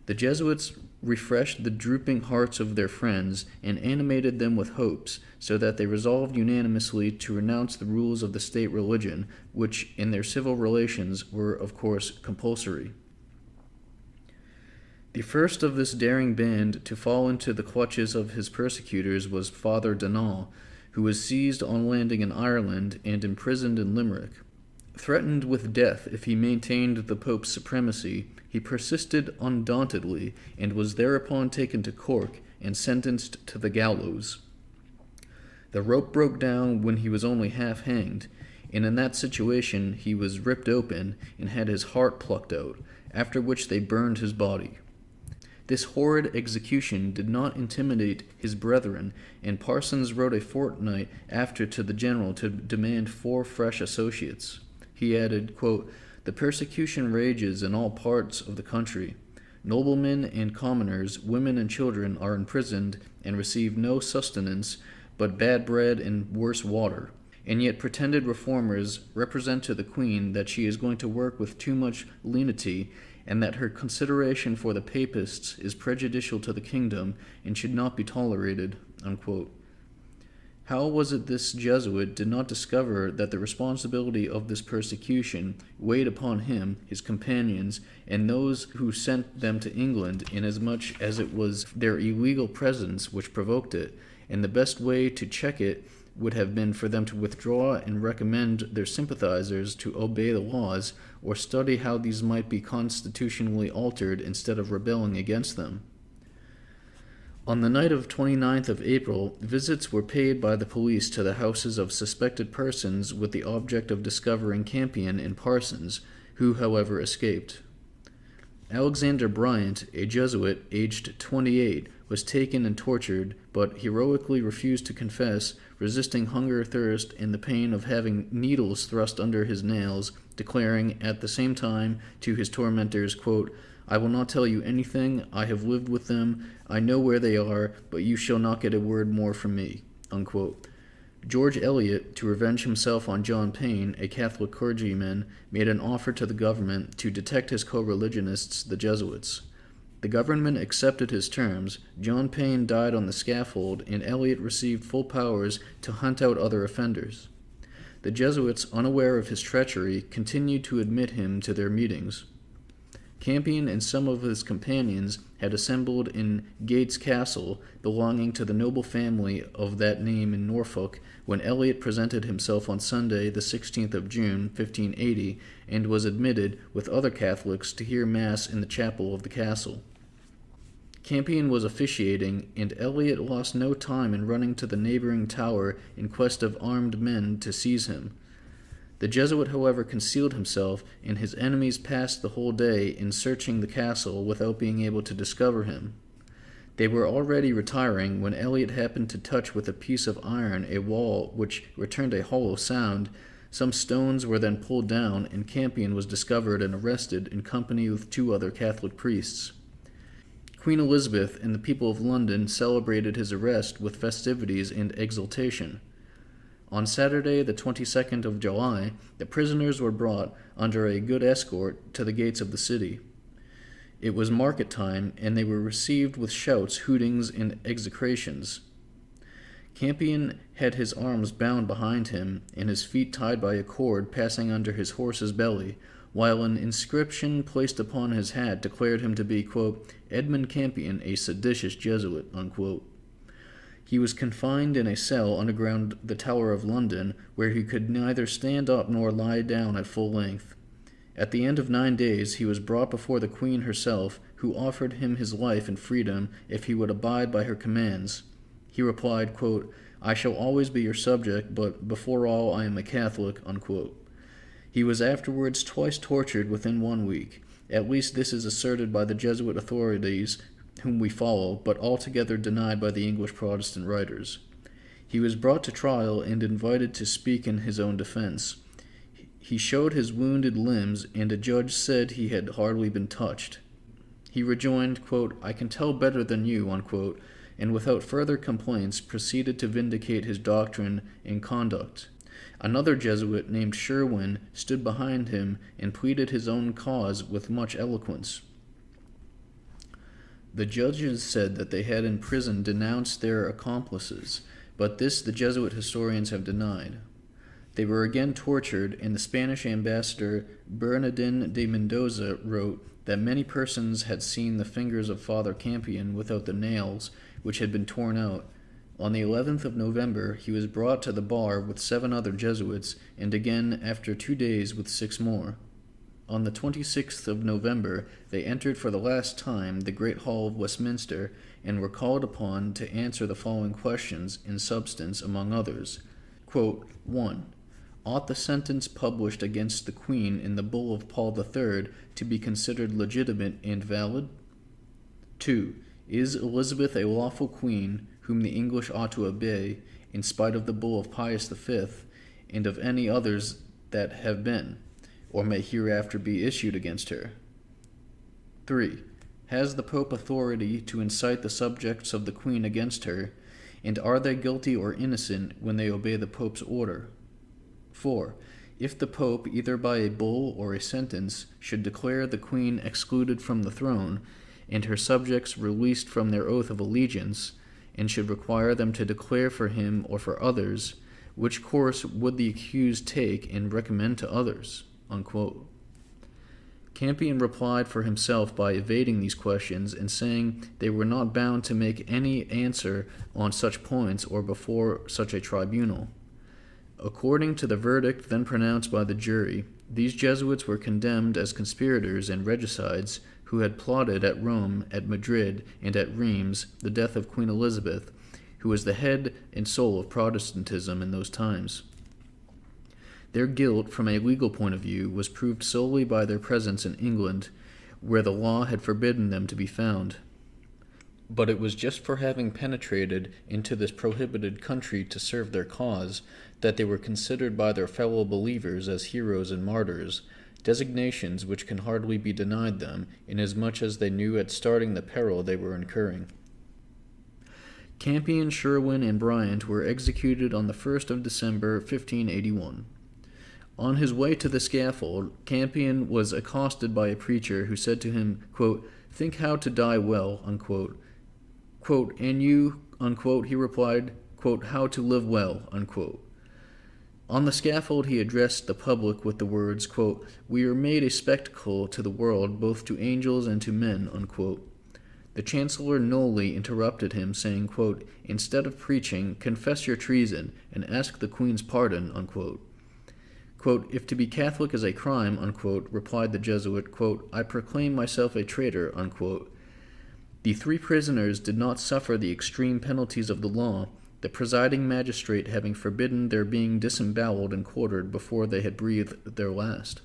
The Jesuits refreshed the drooping hearts of their friends, and animated them with hopes, so that they resolved unanimously to renounce the rules of the state religion, which, in their civil relations, were, of course, compulsory. The first of this daring band to fall into the clutches of his persecutors was Father Donal, who was seized on landing in Ireland and imprisoned in Limerick. Threatened with death if he maintained the Pope's supremacy, he persisted undauntedly, and was thereupon taken to Cork and sentenced to the gallows. The rope broke down when he was only half hanged, and in that situation he was ripped open and had his heart plucked out, after which they burned his body. This horrid execution did not intimidate his brethren, and Parsons wrote a fortnight after to the general to demand 4 fresh associates. He added, quote, "The persecution rages in all parts of the country. Noblemen and commoners, women and children are imprisoned and receive no sustenance but bad bread and worse water. And yet pretended reformers represent to the Queen that she is going to work with too much lenity, and that her consideration for the papists is prejudicial to the kingdom and should not be tolerated." Unquote. How was it this Jesuit did not discover that the responsibility of this persecution weighed upon him, his companions, and those who sent them to England, inasmuch as it was their illegal presence which provoked it, and the best way to check it would have been for them to withdraw and recommend their sympathizers to obey the laws, or study how these might be constitutionally altered instead of rebelling against them? On the night of 29th of April, visits were paid by the police to the houses of suspected persons with the object of discovering Campion and Parsons, who, however, escaped. Alexander Bryant, a Jesuit aged 28, was taken and tortured, but heroically refused to confess, resisting hunger, thirst, and the pain of having needles thrust under his nails, declaring at the same time to his tormentors, quote, "I will not tell you anything. I have lived with them. I know where they are, but you shall not get a word more from me," unquote. George Eliot, to revenge himself on John Payne, a Catholic clergyman, made an offer to the government to detect his co-religionists, the Jesuits. The government accepted his terms. John Payne died on the scaffold, and Eliot received full powers to hunt out other offenders. The Jesuits, unaware of his treachery, continued to admit him to their meetings. Campion and some of his companions had assembled in Gates Castle, belonging to the noble family of that name in Norfolk, when Eliot presented himself on Sunday, the 16th of June, 1580, and was admitted, with other Catholics, to hear Mass in the chapel of the castle. Campion was officiating, and Eliot lost no time in running to the neighboring tower in quest of armed men to seize him. The Jesuit, however, concealed himself, and his enemies passed the whole day in searching the castle without being able to discover him. They were already retiring when Eliot happened to touch with a piece of iron a wall which returned a hollow sound. Some stones were then pulled down, and Campion was discovered and arrested in company with 2 other Catholic priests. Queen Elizabeth and the people of London celebrated his arrest with festivities and exultation. On Saturday, the 22nd of July, the prisoners were brought, under a good escort, to the gates of the city. It was market time, and they were received with shouts, hootings, and execrations. Campion had his arms bound behind him, and his feet tied by a cord passing under his horse's belly, while an inscription placed upon his hat declared him to be, quote, "Edmund Campion, a seditious Jesuit," unquote. He was confined in a cell underground the Tower of London, where he could neither stand up nor lie down at full length. At the end of 9 days he was brought before the Queen herself, who offered him his life and freedom if he would abide by her commands. He replied, quote, "I shall always be your subject, but before all I am a Catholic," unquote. He was afterwards twice tortured within 1 week. At least this is asserted by the Jesuit authorities, whom we follow, but altogether denied by the English Protestant writers. He was brought to trial and invited to speak in his own defense. He showed his wounded limbs, and a judge said he had hardly been touched. He rejoined, quote, "I can tell better than you," unquote, and without further complaints proceeded to vindicate his doctrine and conduct. Another Jesuit named Sherwin stood behind him and pleaded his own cause with much eloquence. The judges said that they had in prison denounced their accomplices, but this the Jesuit historians have denied. They were again tortured, and the Spanish ambassador Bernardin de Mendoza wrote that many persons had seen the fingers of Father Campion without the nails, which had been torn out. On the 11th of November he was brought to the bar with 7 other Jesuits, and again after 2 days with 6 more. On the 26th of November, they entered for the last time the Great Hall of Westminster, and were called upon to answer the following questions, in substance, among others. Quote, 1. Ought the sentence published against the Queen in the bull of Paul III to be considered legitimate and valid? 2. Is Elizabeth a lawful queen, whom the English ought to obey, in spite of the bull of Pius V, and of any others that have been, or may hereafter be issued against her? 3. Has the Pope authority to incite the subjects of the Queen against her, and are they guilty or innocent when they obey the Pope's order? 4. If the Pope, either by a bull or a sentence, should declare the Queen excluded from the throne, and her subjects released from their oath of allegiance, and should require them to declare for him or for others, which course would the accused take and recommend to others?" Unquote. Campion replied for himself by evading these questions and saying they were not bound to make any answer on such points or before such a tribunal. According to the verdict then pronounced by the jury, these Jesuits were condemned as conspirators and regicides who had plotted at Rome, at Madrid, and at Rheims the death of Queen Elizabeth, who was the head and soul of Protestantism in those times. Their guilt, from a legal point of view, was proved solely by their presence in England, where the law had forbidden them to be found. But it was just for having penetrated into this prohibited country to serve their cause that they were considered by their fellow believers as heroes and martyrs, designations which can hardly be denied them, inasmuch as they knew at starting the peril they were incurring. Campion, Sherwin, and Bryant were executed on the 1st of December, 1581. On his way to the scaffold, Campion was accosted by a preacher who said to him, quote, "Think how to die well," unquote. Quote, "And you," unquote, he replied, quote, "how to live well," unquote. On the scaffold he addressed the public with the words, quote, "We are made a spectacle to the world, both to angels and to men," unquote. The Chancellor Noli interrupted him, saying, quote, "Instead of preaching, confess your treason, and ask the Queen's pardon," unquote. Quote, "If to be Catholic is a crime," unquote, replied the Jesuit, quote, "I proclaim myself a traitor," unquote. The three prisoners did not suffer the extreme penalties of the law, the presiding magistrate having forbidden their being disemboweled and quartered before they had breathed their last.